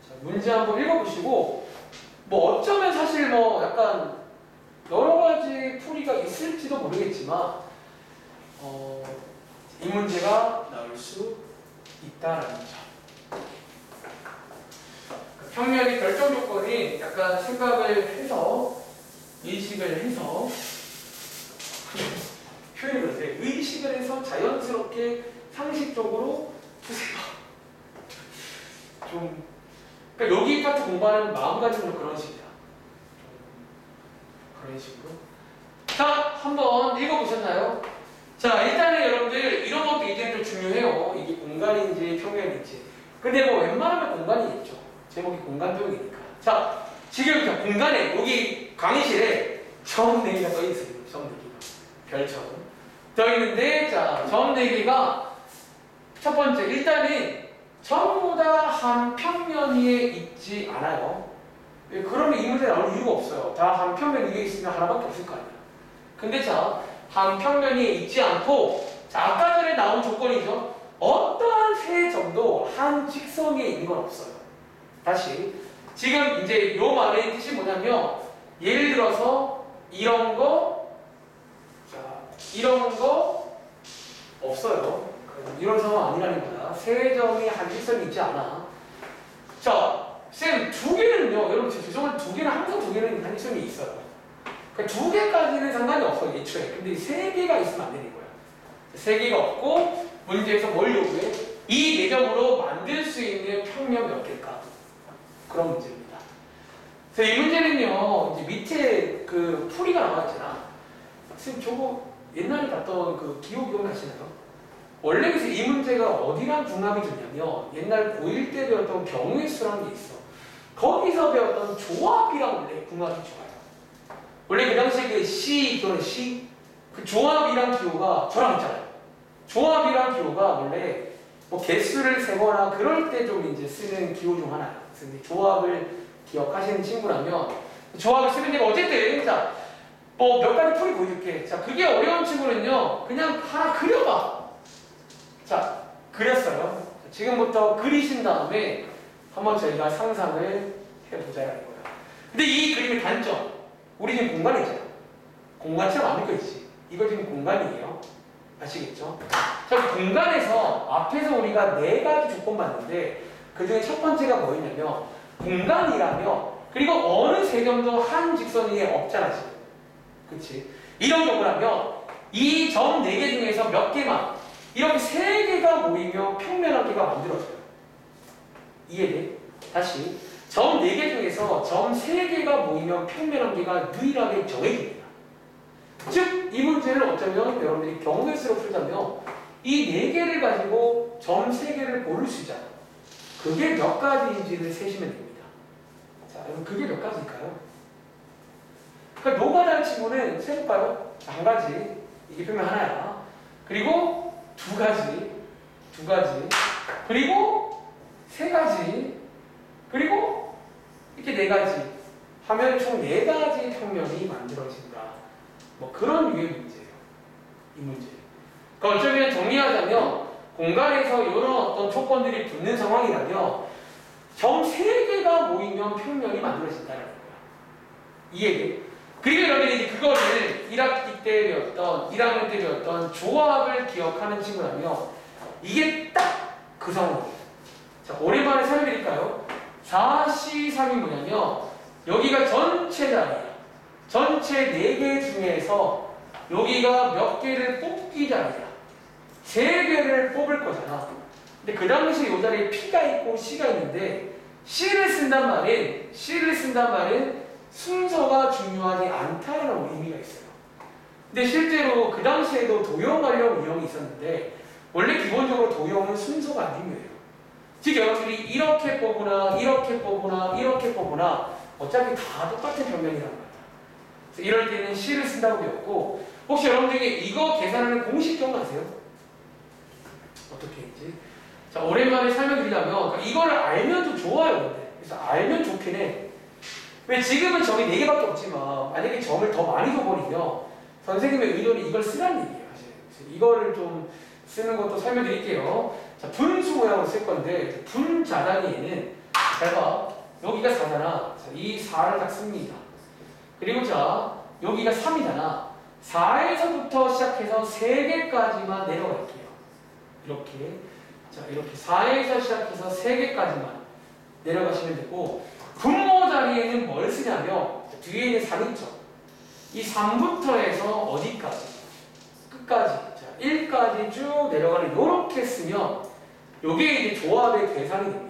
자, 문제 한번 읽어보시고, 뭐 어쩌면 사실 뭐 약간 여러 가지 풀이가 있을지도 모르겠지만, 이 문제가 나올 수 있다라는 거죠. 평면의 결정 조건이 약간 생각을 해서, 의식을 해서, 표현이 그러세요. 의식을 해서 자연스럽게 상식적으로 푸세요. 좀, 그러니까 여기 파트 공부하는 마음가짐도 그런 식이야. 그런 식으로. 자, 한번 읽어보셨나요? 자, 일단은 여러분들 이런 것도 이제는 좀 중요해요. 이게 공간인지 평면인지. 근데 뭐 웬만하면 공간이겠죠. 제목이 공간도형이니까. 자, 지금 공간에 여기 강의실에 점 4개가 떠 있어요. 점 4개가. 별처럼. 떠 있는데, 자, 점 4개가 첫 번째, 일단은 전부 다 한 평면 위에 있지 않아요. 그러면 이 문제 나올 이유가 없어요. 다 한 평면 위에 있으면 하나밖에 없을 거 아니야. 근데 자, 한 평면 위에 있지 않고, 자, 아까 전에 나온 조건이죠. 어떠한 세 점도 한 직선 위에 있는 건 없어요. 다시. 지금 이제 요 말의 뜻이 뭐냐면, 예를 들어서 이런 거, 자, 이런 거 없어요. 이런 상황 아니라는 거야. 세 점이 한 직선이 있지 않아. 자, 쌤, 두 개는요, 여러분, 죄송한데 두 개는 항상 두 개는 한 직선이 있어요. 그러니까 두 개까지는 상관이 없어요, 애초에. 근데 세 개가 있으면 안 되는 거야. 세 개가 없고, 문제에서 뭘 요구해? 이 네 점으로 만들 수 있는 평면 몇 개일까? 그런 문제입니다. 그래서 이 문제는요, 이제 밑에 그 풀이가 나와 있잖아. 쌤, 저거 옛날에 봤던 그 기억나시나요? 원래 그래서 이 문제가 어디랑 궁합이 좋냐면, 옛날 고1 때 배웠던 경우의 수라는 게 있어. 거기서 배웠던 조합이랑 원래 궁합이 좋아요. 원래 그 당시에 그 시, 이거는 시, 그 조합이랑 기호가 저랑 있잖아요. 조합이랑 기호가 원래 뭐 개수를 세거나 그럴 때 좀 이제 쓰는 기호 중 하나예요. 그래서 이제 조합을 기억하시는 친구라면 조합을 쓰는 데가 어쨌든, 자, 뭐 몇 가지 풀이 보여줄게. 자, 그게 어려운 친구는요, 그냥 하나 그려봐. 자, 그렸어요. 지금부터 그리신 다음에 한번 저희가 상상을 해보자라는 거예요. 근데 이 그림의 단점, 우리 지금 공간이잖아. 공간처럼 안 그려지지. 이거 지금 공간이에요. 아시겠죠? 자, 공간에서 앞에서 우리가 네 가지 조건 봤는데 그 중에 첫 번째가 뭐였냐면 공간이라며 그리고 어느 세점도 한 직선 위에 없잖아 지금. 그치? 이런 경우라면 이 점 네 개 중에서 몇 개만 이렇게 세 개가 모이면 평면 한 개가 만들어져요. 이해돼? 다시 점 네 개 중에서 점 세 개가 모이면 평면 한 개가 유일하게 정해집니다. 즉, 이 문제를 어쩌면 여러분들이 경우의 수로 풀자면 이 네 개를 가지고 점 세 개를 고를 수 있잖아요. 그게 몇 가지인지를 세시면 됩니다. 자, 여러분 그게 몇 가지일까요? 그러니까 노가다는 친구는 세볼까요? 한 가지, 이게 평면 하나야. 그리고 두 가지, 그리고 세 가지, 그리고 이렇게 네 가지 하면 총 네 가지 평면이 만들어진다. 뭐 그런 유의 문제예요. 이 문제. 그러니까 어쩌면 정리하자면 공간에서 이런 어떤 조건들이 붙는 상황이라면 점 세 개가 모이면 평면이 만들어진다는 거야. 이해돼? 그리고 여러분들이 그거를 1학기 때 배웠던 1학년 때 배웠던 조합을 기억하는 친구라면 이게 딱 그 상황이에요. 자, 오랜만에 설명드릴까요? 4C3이 뭐냐면 여기가 전체 자리야. 전체 4개 중에서 여기가 몇 개를 뽑기 자리야. 3개를 뽑을 거잖아. 근데 그 당시에 이 자리에 P가 있고 C가 있는데 C를 쓴단 말은 순서가 중요하지 않다는 의미가 있어요. 근데 실제로 그 당시에도 도형 관련 유형이 있었는데 원래 기본적으로 도형은 순서가 안 중요해요. 즉 여러분들이 이렇게 뽑으나 어차피 다 똑같은 평면이란 말이야. 그래서 이럴 때는 C를 쓴다고 배웠고 혹시 여러분들이 이거 계산하는 공식 기억나세요? 어떻게 했지? 자, 오랜만에 설명드리자면 그러니까 이거를 알면 좀 좋아요. 근데. 그래서 알면 좋긴 해. 왜 지금은 점이 4개밖에 없지만 만약에 점을 더 많이 줘버리면 선생님의 의도는 이걸 쓰라는 얘기예요. 그래서 이거를 좀 쓰는 것도 설명드릴게요. 자, 분수 모양으로 쓸 건데 분자단위에는 잘 봐. 여기가 4잖아. 자, 이 4를 딱 씁니다. 그리고 자 여기가 3이잖아. 4에서부터 시작해서 3개까지만 내려갈게요. 이렇게. 자, 이렇게 4에서 시작해서 3개까지만 내려가시면 되고 분모 자리에는 뭘 쓰냐면 뒤에 있는 3 있죠. 이 3부터 해서 어디까지? 끝까지. 자, 1까지 쭉 내려가는 요렇게 쓰면 요게 이제 조합의 계산이 됩니다.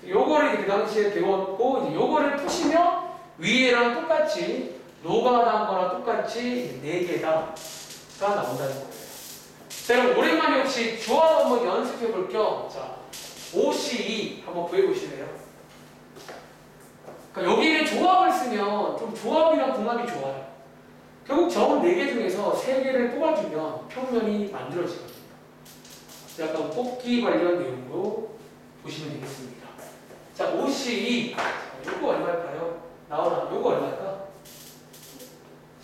요거를 그 당시에 배웠고 이제 요거를 푸시면 위에랑 똑같이 노가다한 거랑 똑같이 4개다가 나온다는 거예요. 자, 그럼 오랜만에 혹시 조합 한번 연습해 볼 겸 자, OCE 한번 구해보실래요? 그러니까 여기는 조합을 쓰면 좀 조합이랑 궁합이 좋아요. 결국 점 4개 중에서 3개를 뽑아주면 평면이 만들어지거든요. 약간 뽑기 관련 내용으로 보시면 되겠습니다. 자, OCE 요거 얼마일까요? 나오나? 요거 얼마일까?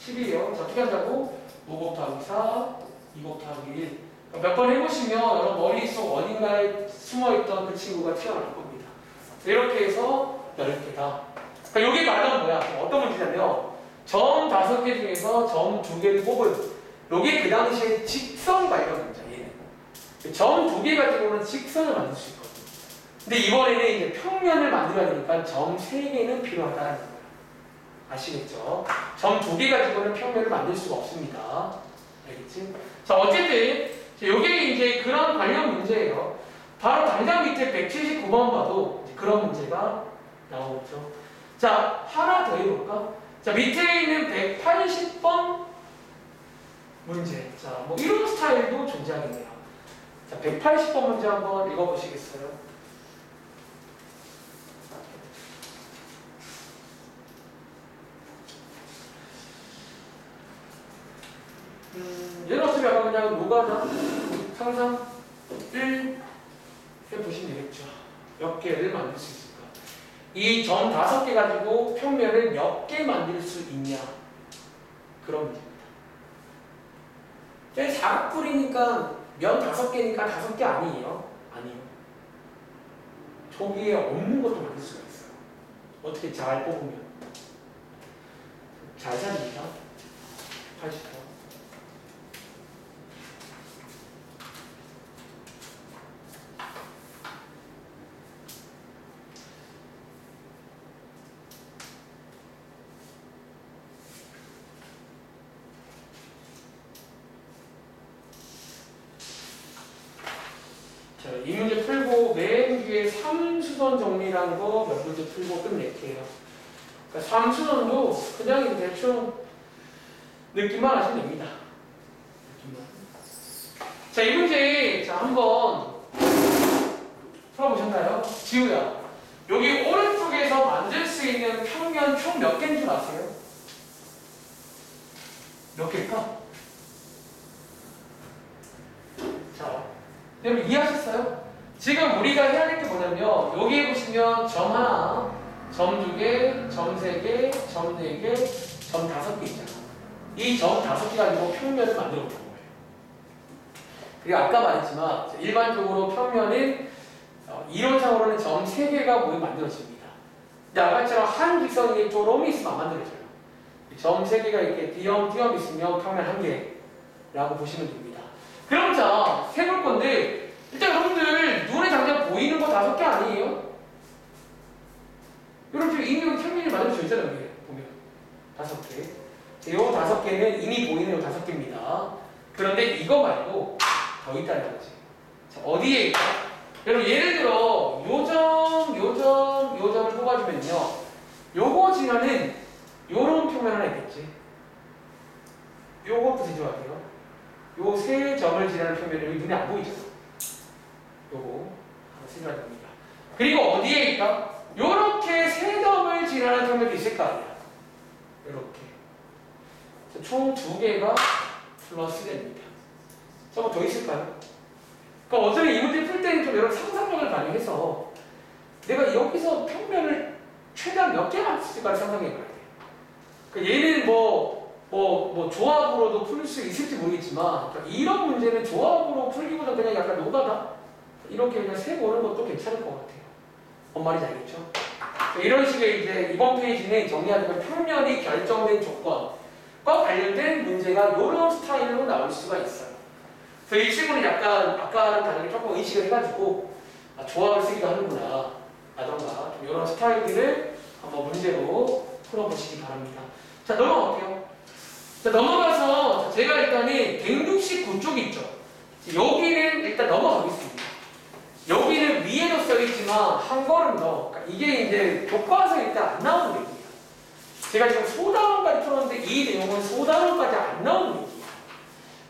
10이에요. 자, 어떻게 한다고? 5 곱하기 4, 2 곱하기 1. 몇 번 해보시면 여러분 머릿속 어딘가에 숨어있던 그 친구가 튀어나올 겁니다. 이렇게 해서 10개다. 그러니까 요게 말하면 뭐야? 어떤 문제냐면 점 5개 중에서 점 2개를 뽑은 요게 그 당시에 직선 관련 문제야. 얘는. 점 2개 가지고는 직선을 만들 수 있거든. 근데 이번에는 이제 평면을 만들어야 되니까 점 3개는 필요하다는 거예요. 아시겠죠? 점 2개 가지고는 평면을 만들 수가 없습니다. 알겠지? 자, 어쨌든 이게 이제 그런 관련 문제예요. 바로 당장 밑에 179번 봐도 그런 문제가 나오죠. 자, 하나 더 해볼까? 자, 밑에 있는 180번 문제. 자, 뭐 이런 스타일도 존재하겠네요. 자, 180번 문제 한번 읽어보시겠어요? 얘는 어차피 약간 그냥 노가다 상상 1 해보시면 되겠죠. 몇 개를 만들 수 있을까? 이 점 5개 가지고 평면을 몇 개 만들 수 있냐? 그런 문제입니다. 저희 사각뿔이니까 면 5개니까 5개 아니에요? 아니에요. 저기에 없는 것도 만들 수가 있어요. 어떻게 잘 뽑으면. 잘 살립니다. 80번. 이 문제 풀고 맨 뒤에 3수선 정리라는 거 몇 문제 풀고 끝낼게요. 그러니까 3수선도 그냥 대충 느낌만 하시면 됩니다. 느낌만. 자, 이 문제 자 한번 풀어보셨나요? 지우야. 여기 오른쪽에서 만들 수 있는 평면 총 몇 개인 줄 아세요? 몇 개일까? 자, 여러분 이해하셨어요? 지금 우리가 해야 될 게 뭐냐면 여기에 보시면 점 하나, 점 두 개, 점 세 개, 점 네 개, 점 다섯 개 있잖아. 이 점 다섯 개 가지고 평면을 만들어 볼 거예요. 그리고 아까 말했지만 일반적으로 평면은 이론상으로는 점 3개가 모여 만들어집니다. 근데 아까처럼 한 직선이 쪼롬이 있으면 안 만들어져요. 점 3개가 이렇게 띄엄띄엄 있으면 평면 1개라고 보시면 됩니다. 그럼 자, 세볼 건데 일단 여러분들 눈에 당장 보이는 거 5개 아니에요? 여러분들 이미 평면이 만들어져 있잖아요. 여기 보면 5개. 요 5개는 이미 보이는 요 5개입니다. 그런데 이거 말고 더 있다는 거지. 자, 어디에 있다? 여러분 예를 들어 요 점을 뽑아주면요. 요거 지나는 요런 평면 하나 있겠지. 요것도 뒤져야 돼요. 요 세 점을 지나는 평면이 여기 눈에 안 보이죠? 요거 하나 생각해야 됩니다. 그리고 어디에 있다? 요렇게 세 점을 지나는 평면도 있을 거 아니야. 요렇게. 총 2개가 플러스 됩니다. 저거 더 있을까요? 그러니까 어차피 이 문제 풀 때는 좀 여러 상상력을 발휘해서 내가 여기서 평면을 최대한 몇 개만 쓸까를 상상해 봐야 돼. 그러니까 얘는 뭐 조합으로도 풀 수 있을지 모르겠지만 그러니까 이런 문제는 조합으로 풀기보다 그냥 약간 노가다 이렇게 그냥 세보는 것도 괜찮을 것 같아요. 뭔 말인지 알겠죠? 이런 식의 이제 이번 페이지는 정리하자면 평면이 결정된 조건과 관련된 문제가 이런 스타일로 나올 수가 있어요. 그래서 이 친구는 약간 아까랑 다르게 조금 의식을 해가지고 조합을 쓰기도 하는구나 라던가 좀 이런 스타일들을 한번 문제로 풀어보시기 바랍니다. 자, 넘어갈게요. 자, 넘어가서 제가 일단은 169쪽 있죠. 여기는 일단 넘어가겠습니다. 여기는 위에도 써있지만 한 걸음 더. 그러니까 이게 이제 교과서에 일단 안 나오는 얘기예요. 제가 지금 소단원까지 풀었는데 이 내용은 소단원까지 안 나오는 얘기예요.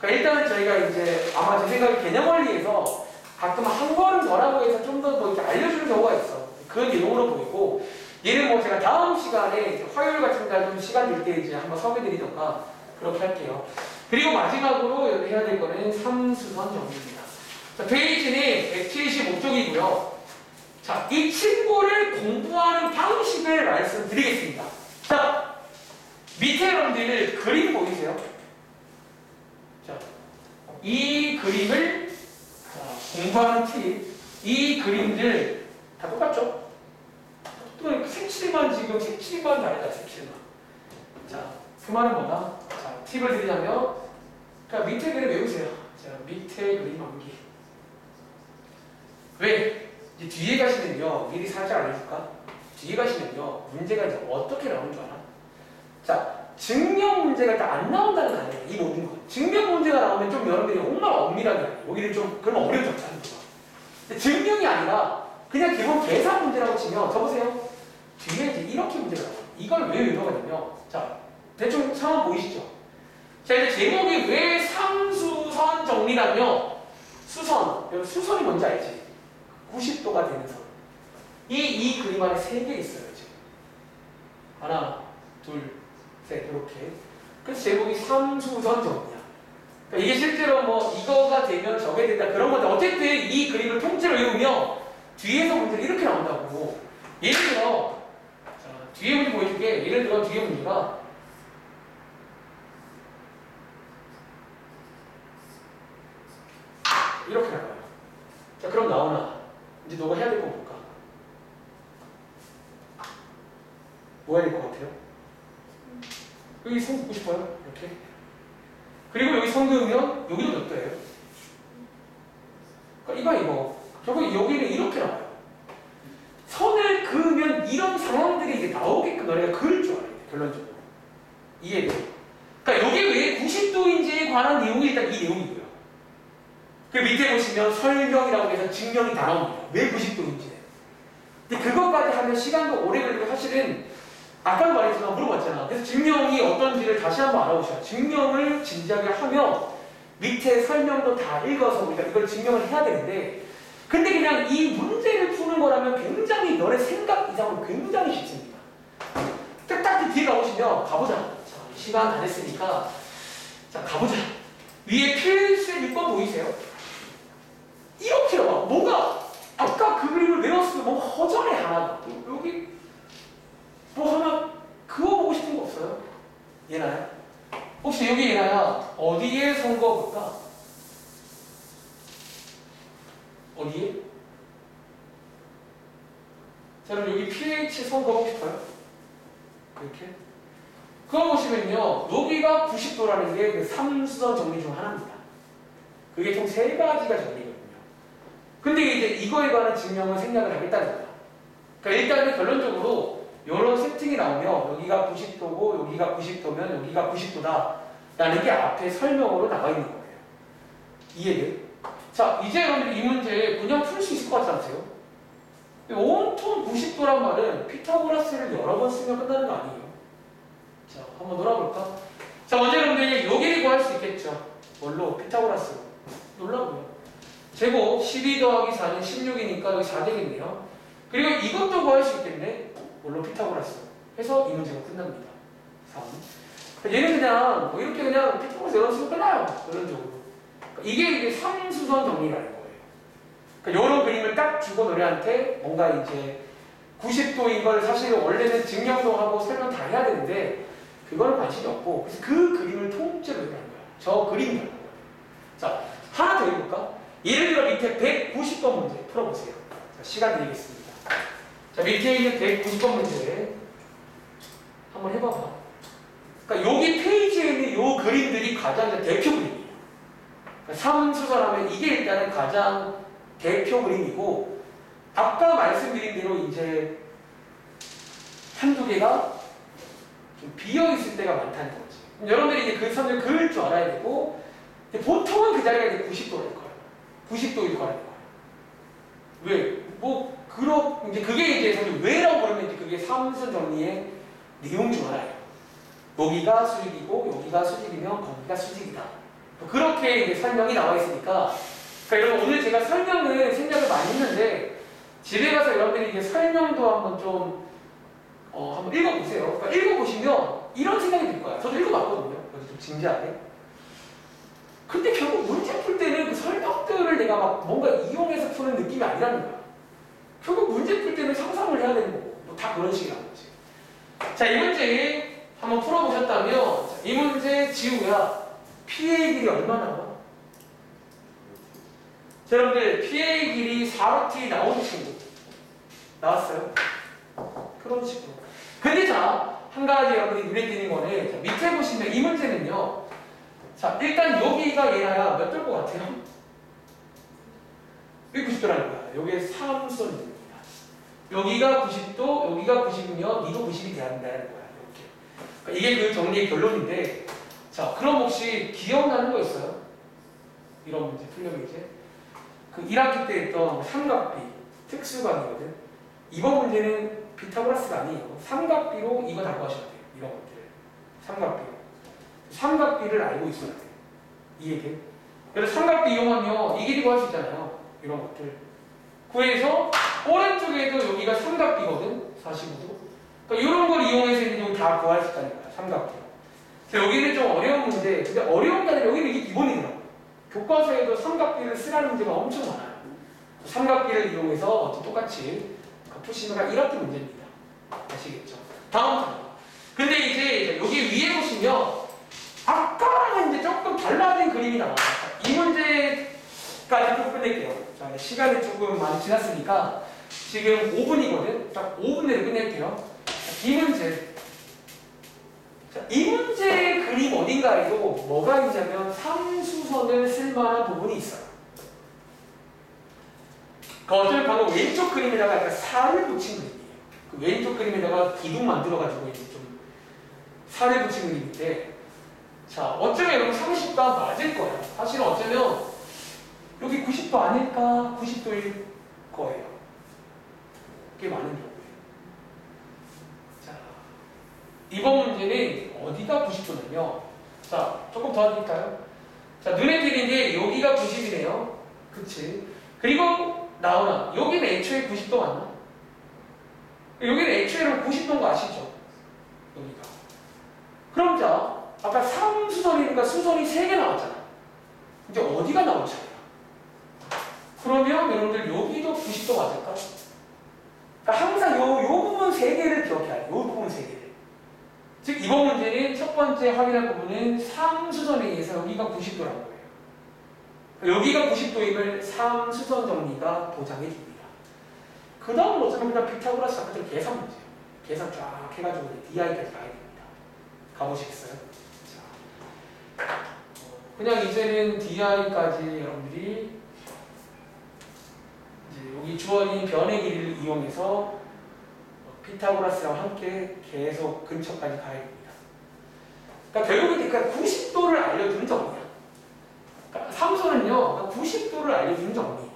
그러니까 일단은 저희가 이제 아마 제 생각에 개념 원리에서 가끔 한 걸음 더라고 해서 좀 더 이렇게 알려주는 경우가 있어. 그 내용으로 보이고 얘는 뭐 제가 다음 시간에 화요일 같은 날 좀 시간 될 때 이제 한번 소개드리던가 그렇게 할게요. 그리고 마지막으로 여기 해야 될 거는 3수선 정리입니다. 자, 페이지는 175쪽이고요. 자, 이 친구를 공부하는 방식을 말씀드리겠습니다. 자, 밑에 여러분들 그림 보이세요? 자, 이 그림을 공부하는 팁, 이 그림들 다 똑같죠? 또 색칠만 지금 색칠만 다르다. 색칠만. 자, 그 말은 뭐다? 자, 팁을 드리자면, 자, 밑에 그림 외우세요. 자, 밑에 그림 암기. 왜? 이제 뒤에 가시면요, 미리 살짝 알려줄까? 뒤에 가시면요, 문제가 이제 어떻게 나오는 줄 알아? 자, 증명 문제가 일단 안 나온다는 거 아니에요. 이 모든 거. 증명 문제가 나오면 좀 여러분들이 얼마나 엄밀하게 해요. 여기는 좀 그러면 어려워졌죠. 근데 증명이 아니라 그냥 기본 계산 문제라고 치면 저보세요. 뒤에 이제 이렇게 문제가 나와요. 이걸 왜 외워가냐면 자, 대충 상황 보이시죠? 자, 이제 제목이 왜 상수선 정리라며 수선. 여러분 수선이 뭔지 알지? 90도가 되는 선. 이 그림 안에 3개 있어요. 지금. 하나, 둘, 셋 이렇게. 그래서 제목이 삼수선 정리야. 그러니까 이게 실제로 뭐 이거가 되면 저게 된다 그런 건데 어쨌든 이 그림을 통째로 외우면 뒤에서 문제가 이렇게 나온다고. 예를 들어 자, 뒤에 문제 보여줄게. 예를 들어 뒤에 문제가 이렇게 나와요. 자, 그럼 나오나? 이제 너가 해야 될 거 볼까? 뭐 해야 될 것 같아요? 여기 선 긋고 싶어요? 이렇게. 그리고 여기 선 그으면 여기도 몇 도예요? 그러니까 이거. 결국 여기는 이렇게 나와요. 선을 그으면 이런 상황들이 이제 나오게끔 너네가 그을 줄 알아야 돼. 결론적으로. 이해돼? 그러니까 여기 왜 90도인지에 관한 내용이 일단 이 내용이고요. 그 밑에 보시면 보시면 설명이라고 해서 증명이 다 나옵니다. 왜 90도인지. 근데 그것까지 하면 시간도 오래 걸리고 사실은 아까도 말했지만 물어봤잖아. 그래서 증명이 어떤지를 다시 한번 알아보셔야 증명을 진지하게 하면 밑에 설명도 다 읽어서 우리가 이걸 증명을 해야 되는데 근데 그냥 이 문제를 푸는 거라면 굉장히 너의 생각 이상으로 굉장히 쉽습니다. 딱 뒤에 가보시면 가보자. 자, 시간 안 했으니까 자 가보자. 위에 필수 6번 보이세요? 이렇게 나와. 뭔가 아까 그 그림을 외웠으면 뭔가 허전해 하나가. 여기 뭐 하나 그어보고 싶은 거 없어요? 얘나야? 혹시 여기 얘나야 어디에 선거볼까? 어디에? 자 그럼 여기 pH 선거보고 싶어요? 이렇게? 그거 보시면요 여기가 90도라는 게 그 3수선 정리 중 하나입니다. 그게 총 3가지가 정리거든요. 근데 이제 이거에 관한 증명을 생략을 하겠다는 거야. 그러니까 일단은 결론적으로 이런 세팅이 나오면 여기가 90도고 여기가 90도면 여기가 90도다 라는 게 앞에 설명으로 나와 있는 거예요. 이해돼? 자 이제 여러분들 이 문제 그냥 풀 수 있을 것 같지 않으세요? 온통 90도란 말은 피타고라스를 여러 번 쓰면 끝나는 거 아니에요? 자 한번 놀아볼까? 자 먼저 여러분들 여기를 구할 수 있겠죠? 뭘로? 피타고라스 놀라고요. 제곱 12 더하기 4는 16이니까 여기 4 되겠네요. 그리고 이것도 구할 수 있겠네. 뭘로? 피타고라스 해서 이 문제가 끝납니다. 3. 얘는 그냥 뭐 이렇게 그냥 피타고라스 여러 번 쓰면 끝나요. 결론적으로. 이게 3수선 정리라는 거예요. 그러니까 이런 그림을 딱 주고 너네한테 뭔가 이제 90도인 걸 사실 원래는 증명도 하고 설명 다 해야 되는데 그거는 관심이 없고 그래서 그 그림을 통째로 해라는 거야. 저 그림이라는 거야. 자 하나 더 해볼까? 예를 들어 밑에 190번 문제 풀어보세요. 자, 시간 드리겠습니다. 자 밑에 있는 190번 문제 한번 해봐봐. 그러니까 여기 페이지에 있는 요 그림들이 가장 대표 그림이에요. 그러니까 3수선하면 이게 일단은 가장 대표 그림이고 아까 말씀드린 대로 이제 한두 개가 좀 비어있을 때가 많다는 거지. 여러분들이 이제 그 선을 그을 줄 알아야 되고 보통은 그 자리가 이제 90도일 거예요. 90도일 거라는 거예요. 왜? 뭐 이제 그게 이제 사실 왜라고 부르면 이제 그게 3수 정리의 내용 중 하나예요. 여기가 수직이고 여기가 수직이면 거기가 수직이다. 그렇게 이제 설명이 나와 있으니까 그러니까 여러분 오늘 제가 설명을 생략을 많이 했는데 집에 가서 여러분들이 이제 설명도 한번 좀 한번 읽어보세요. 그러니까 읽어보시면 이런 생각이 들 거야. 저도 읽어봤거든요. 그래서 좀 진지하게. 근데 결국 문제 풀 때는 그 설명들을 내가 막 뭔가 이용해서 푸는 느낌이 아니라는 거야. 결국 문제 풀 때는 상상을 해야 되는 거고 뭐 다 그런 식이라는 거지. 자, 이 문제 한번 풀어보셨다면 이 문제 지우야 P의 길이 얼마 나와? 자, 여러분들 P의 길이 4루트 나오는 친구 나왔어요? 그런 식으로. 근데 자, 한 가지 여러분이 눈에 띄는 거는 자, 밑에 보시면 이 문제는요. 자, 일단 여기가 얘나야 몇 도일 것 같아요? 여기 90도라는 거야. 여기에 3수선입니다. 여기가 90도, 여기가 90이면 니도 90이 돼야 된다는 거야. 이렇게. 그러니까 이게 그 정리의 결론인데 자, 그럼 혹시 기억나는 거 있어요? 이런 문제 풀려면 이제 그 1학기 때 했던 삼각비 특수관이거든. 이번 문제는 피타고라스가 아니에요. 삼각비로 이거 다 구하셔야 돼요. 이런 것들을. 삼각비로. 삼각비를 알고 있어야 돼요. 이해돼? 그래서 삼각비 이용하면 이 길이 구할 수 있잖아요. 이런 것들. 구해서 오른쪽에도 여기가 삼각비거든. 45도. 그러니까 이런 걸 이용해서 이제 다 구할 수 있다는 거야. 삼각비. 여기는 좀 어려운 문제. 근데 어려운 게 아니라 여기는 이게 기본이더라고요. 교과서에도 삼각비를 쓰라는 문제가 엄청 많아요. 삼각비를 이용해서 똑같이 푸시면가 1학기 문제입니다. 아시겠죠? 다음 장. 근데 이제 여기 위에 보시면 아까랑 이제 조금 달라진 그림이 나와요. 이 문제까지 좀 끝낼게요. 자, 시간이 조금 많이 지났으니까 지금 5분이거든. 딱 5분 내로 끝낼게요. 자, 이 문제. 자, 이 문제의 그림 어딘가에도 뭐가 있냐면 3수선을 쓸만한 부분이 있어요. 그 어쩌면 방금 왼쪽 그림에다가 약간 살을 붙인 그림이에요. 그 왼쪽 그림에다가 기둥 만들어가지고 이제 좀 살을 붙인 그림인데 자, 어쩌면 여러분 30과 맞을 거예요. 사실은 어쩌면 여기 90도 아닐까? 90도일 거예요. 꽤 많은 경우에. 자, 이번 문제는 어디가 90도냐며. 자, 조금 도와드릴까요? 자, 눈에 띄는 게 여기가 90이네요. 그치? 그리고 나오나 여기는 애초에 90도 맞나? 여기는 애초에 90도인 거 아시죠? 여기가. 그럼 자, 아까 3수선이니까 수선이 3개 나왔잖아. 이제 어디가 나올 차례야? 그러면 여러분들 여기도 90도 맞을까? 그러니까 항상 요 부분 3개를 기억해야 돼. 요 부분 3개를. 즉 이번 문제는 첫 번째 확인할 부분은 3수선에 의해서 여기가 90도라는 거예요. 여기가 90도임을 3수선 정리가 보장해 줍니다. 그 다음은 어쩌면 그냥 피타고라스 작가들 계산 문제예요. 계산 쫙 해가지고 DI까지 가야 됩니다. 가보시겠어요? 자, 그냥 이제는 DI까지 여러분들이 이제 여기 주어진 변의 길이를 이용해서 피타고라스랑 함께 계속 근처까지 가야 됩니다. 그러니까 결국은 그러니까 90도를 알려주는 정리야. 그러니까 삼수는요, 90도를 알려주는 정리예요.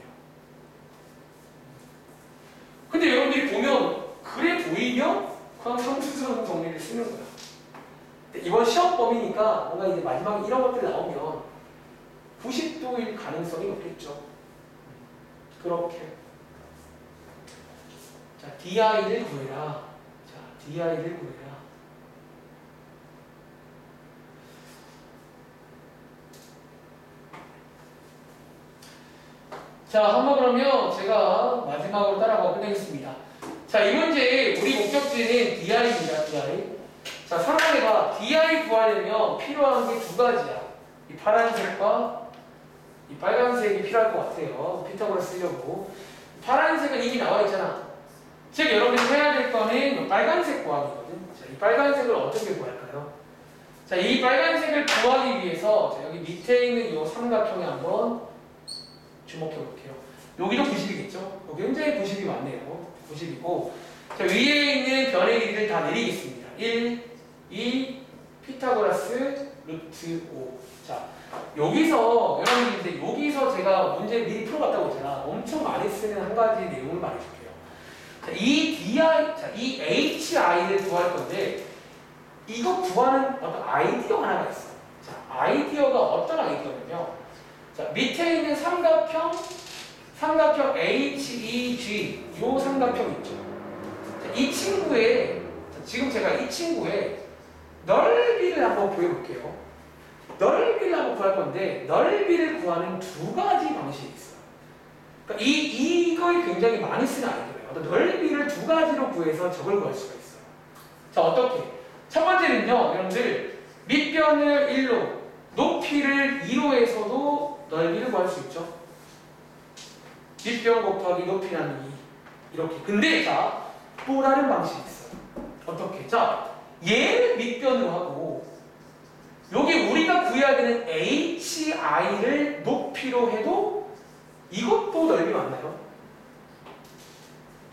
근데 여러분들이 보면 그래 보이면 그냥 삼수선 정리를 쓰는 거야. 근데 이번 시험 범위니까 뭔가 이제 마지막에 이런 것들 나오면 90도일 가능성이 높겠죠. 그렇게. 자, DI를 구해라. 자, DI를 구해라. 자, 한번 그러면 제가 마지막으로 따라가고 끝내겠습니다. 자, 이 문제의 우리 목적지는 DI입니다. DI. 자, 상황에봐. DI 구하려면 필요한 게 두 가지야. 이 파란색과 이 빨간색이 필요할 것 같아요. 피타고라스 쓰려고. 파란색은 이미 나와 있잖아. 즉 여러분이 해야 될 거는 빨간색 구하기거든. 자, 이 빨간색을 어떻게 구할까요? 자, 이 빨간색을 구하기 위해서 자, 여기 밑에 있는 이 삼각형에 한번 주목해 볼게요. 여기도 90이겠죠? 여기 현재 90이 맞네요. 90이고 자, 위에 있는 변의 길이를 다 내리겠습니다. 1, 2, 피타고라스, 루트 5. 자, 여기서 여러분들 이제 여기서 제가 문제 미리 풀어봤다고 했잖아. 엄청 많이 쓰는 한 가지 내용을 말해줄게요. 자, 이 DI, 자, 이 HI를 구할 건데 이거 구하는 어떤 아이디어 하나가 있어. 자, 아이디어가 어떤 아이디어냐면요. 자, 밑에 있는 삼각형 HEG 요 삼각형 있죠. 자, 이 친구의 자, 지금 제가 이 친구의 넓이를 한번 구해볼게요. 넓이를 한번 구할 건데 넓이를 구하는 두 가지 방식이 있어요. 그러니까 이걸 굉장히 많이 쓰는 아이디어예요. 어떤 넓이를 두 가지로 구해서 저걸 구할 수가 있어요. 자, 어떻게? 첫 번째는요, 여러분들 밑변을 1로, 높이를 2로 해서도 넓이를 구할 수 있죠. 밑변 곱하기 높이 나누기 이렇게. 근데 자, 또 다른 방식이 있어요. 어떻게? 자, 얘를 밑변으로 하고 여기 우리가 구해야 되는 HI를 높이로 해도 이것도 넓이 맞나요?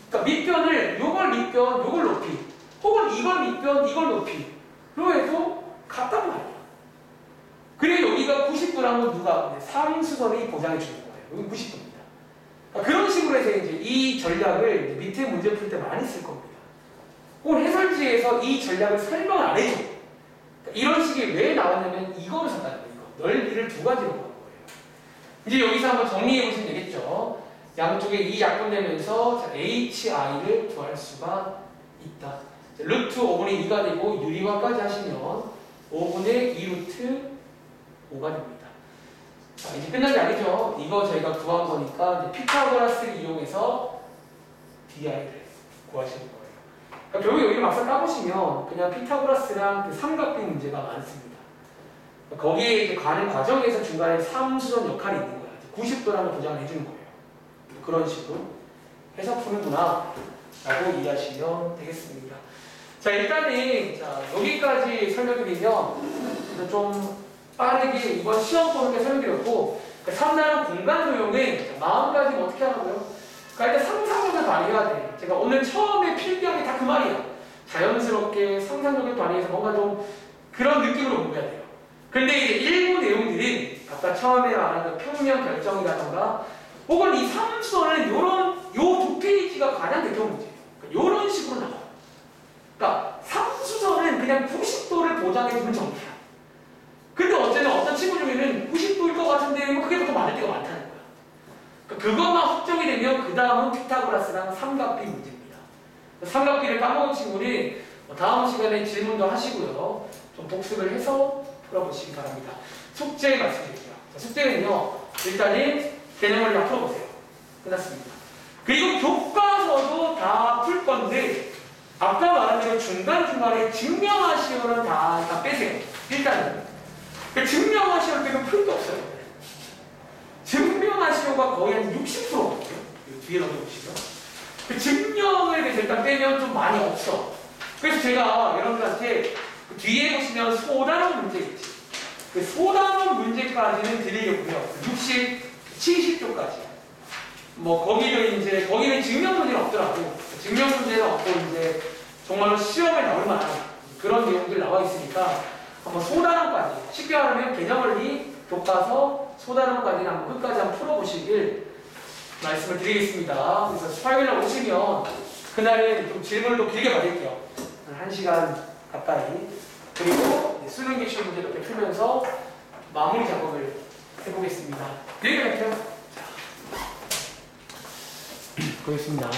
그러니까 밑변을 요걸 밑변, 요걸 높이 혹은 이걸 밑변, 이걸 높이로 해도 같단 말이야. 그리고 여기가 90도라는 건 누가? 상수선이 보장해 주는 거예요. 여기 90도입니다. 그러니까 그런 식으로 해서 이제 이 전략을 이제 밑에 문제 풀 때 많이 쓸 겁니다. 혹은 해설지에서 이 전략을 설명 안 해줘. 그러니까 이런 식이 왜 나왔냐면 이거를 썼다는 거예요. 이거. 넓이를 두 가지로 구한 거예요. 이제 여기서 한번 정리해 보시면 되겠죠. 양쪽에 이 약분 내면서 HI를 구할 수가 있다. 자, 루트 5분의 2가 되고 유리화까지 하시면 5분의 2루트 5가 됩니다. 자, 이제 끝난 게 아니죠. 이거 저희가 구한 거니까 이제 피타고라스를 이용해서 DI를 구하시는 거예요. 그러니까 결국 여기를 막상 까보시면 그냥 피타고라스랑 그 삼각비 문제가 많습니다. 그러니까 거기에 이제 가는 과정에서 중간에 삼수선 역할이 있는 거야. 90도라는 보장을 해주는 거예요. 그런 식으로 해서 푸는구나 라고 이해하시면 되겠습니다. 자, 일단은 자, 여기까지 설명드리면 좀 빠르게 이번 시험 보는 게 설명드렸고, 3단원 공간 도용은 마음가짐 어떻게 하라고요? 그러니까 일단 상상력을 발휘해야 돼. 제가 오늘 처음에 필기한 게 다 그 말이야. 자연스럽게 상상력을 발휘해서 뭔가 좀 그런 느낌으로 공부해야 돼요. 근데 이제 일부 내용들은 아까 처음에 말한 그 평면 결정이라던가 혹은 이 삼수는 요런 요 두 페이지가 가장 대표 문제예요. 그러니까 요런 식으로 나와요. 그러니까 삼수선은 그냥 90도를 보장해 주는 정도야. 근데 어떤 친구 중에는 90도일 것 같은데 뭐 그게 더 많을 때가 많다는 거야. 그러니까 그것만 확정이 되면 그 다음은 피타고라스랑 삼각비 문제입니다. 삼각비를 까먹은 친구는 다음 시간에 질문도 하시고요. 좀 복습을 해서 풀어보시기 바랍니다. 숙제 말씀드릴게요. 자, 숙제는요. 일단은 개념을 다 풀어보세요. 끝났습니다. 그리고 교과서도 다 풀 건데 아까 말한 대로 중간중간에 증명하시오는 다 빼세요. 일단은 증명하시오 때는 풀 게 없어요. 증명하시오가 거의 한 60%거든요. 뒤에 넘겨보시면 그 증명을 대해서 일단 빼면 좀 많이 없어. 그래서 제가 여러분들한테 그 뒤에 보시면 소단원 문제 있지. 그 소단원 문제까지는 드리려고요. 60, 70조까지. 뭐 거기는 증명 문제는 없더라고. 증명 문제는 없고 이제 정말로 시험에 나올 만한 그런 내용들 나와 있으니까 한번 소단원까지 쉽게 말하면 개념원리 교과서 소단원까지는 한번 끝까지 한번 풀어보시길 말씀을 드리겠습니다. 그래서 화요일날 오시면 그날은 좀 질문을 또 길게 받을게요. 한 1시간 가까이. 그리고 수능 기출 문제 이렇게 풀면서 마무리 작업을 해보겠습니다. 여기까지 할게요. 자, 보겠습니다.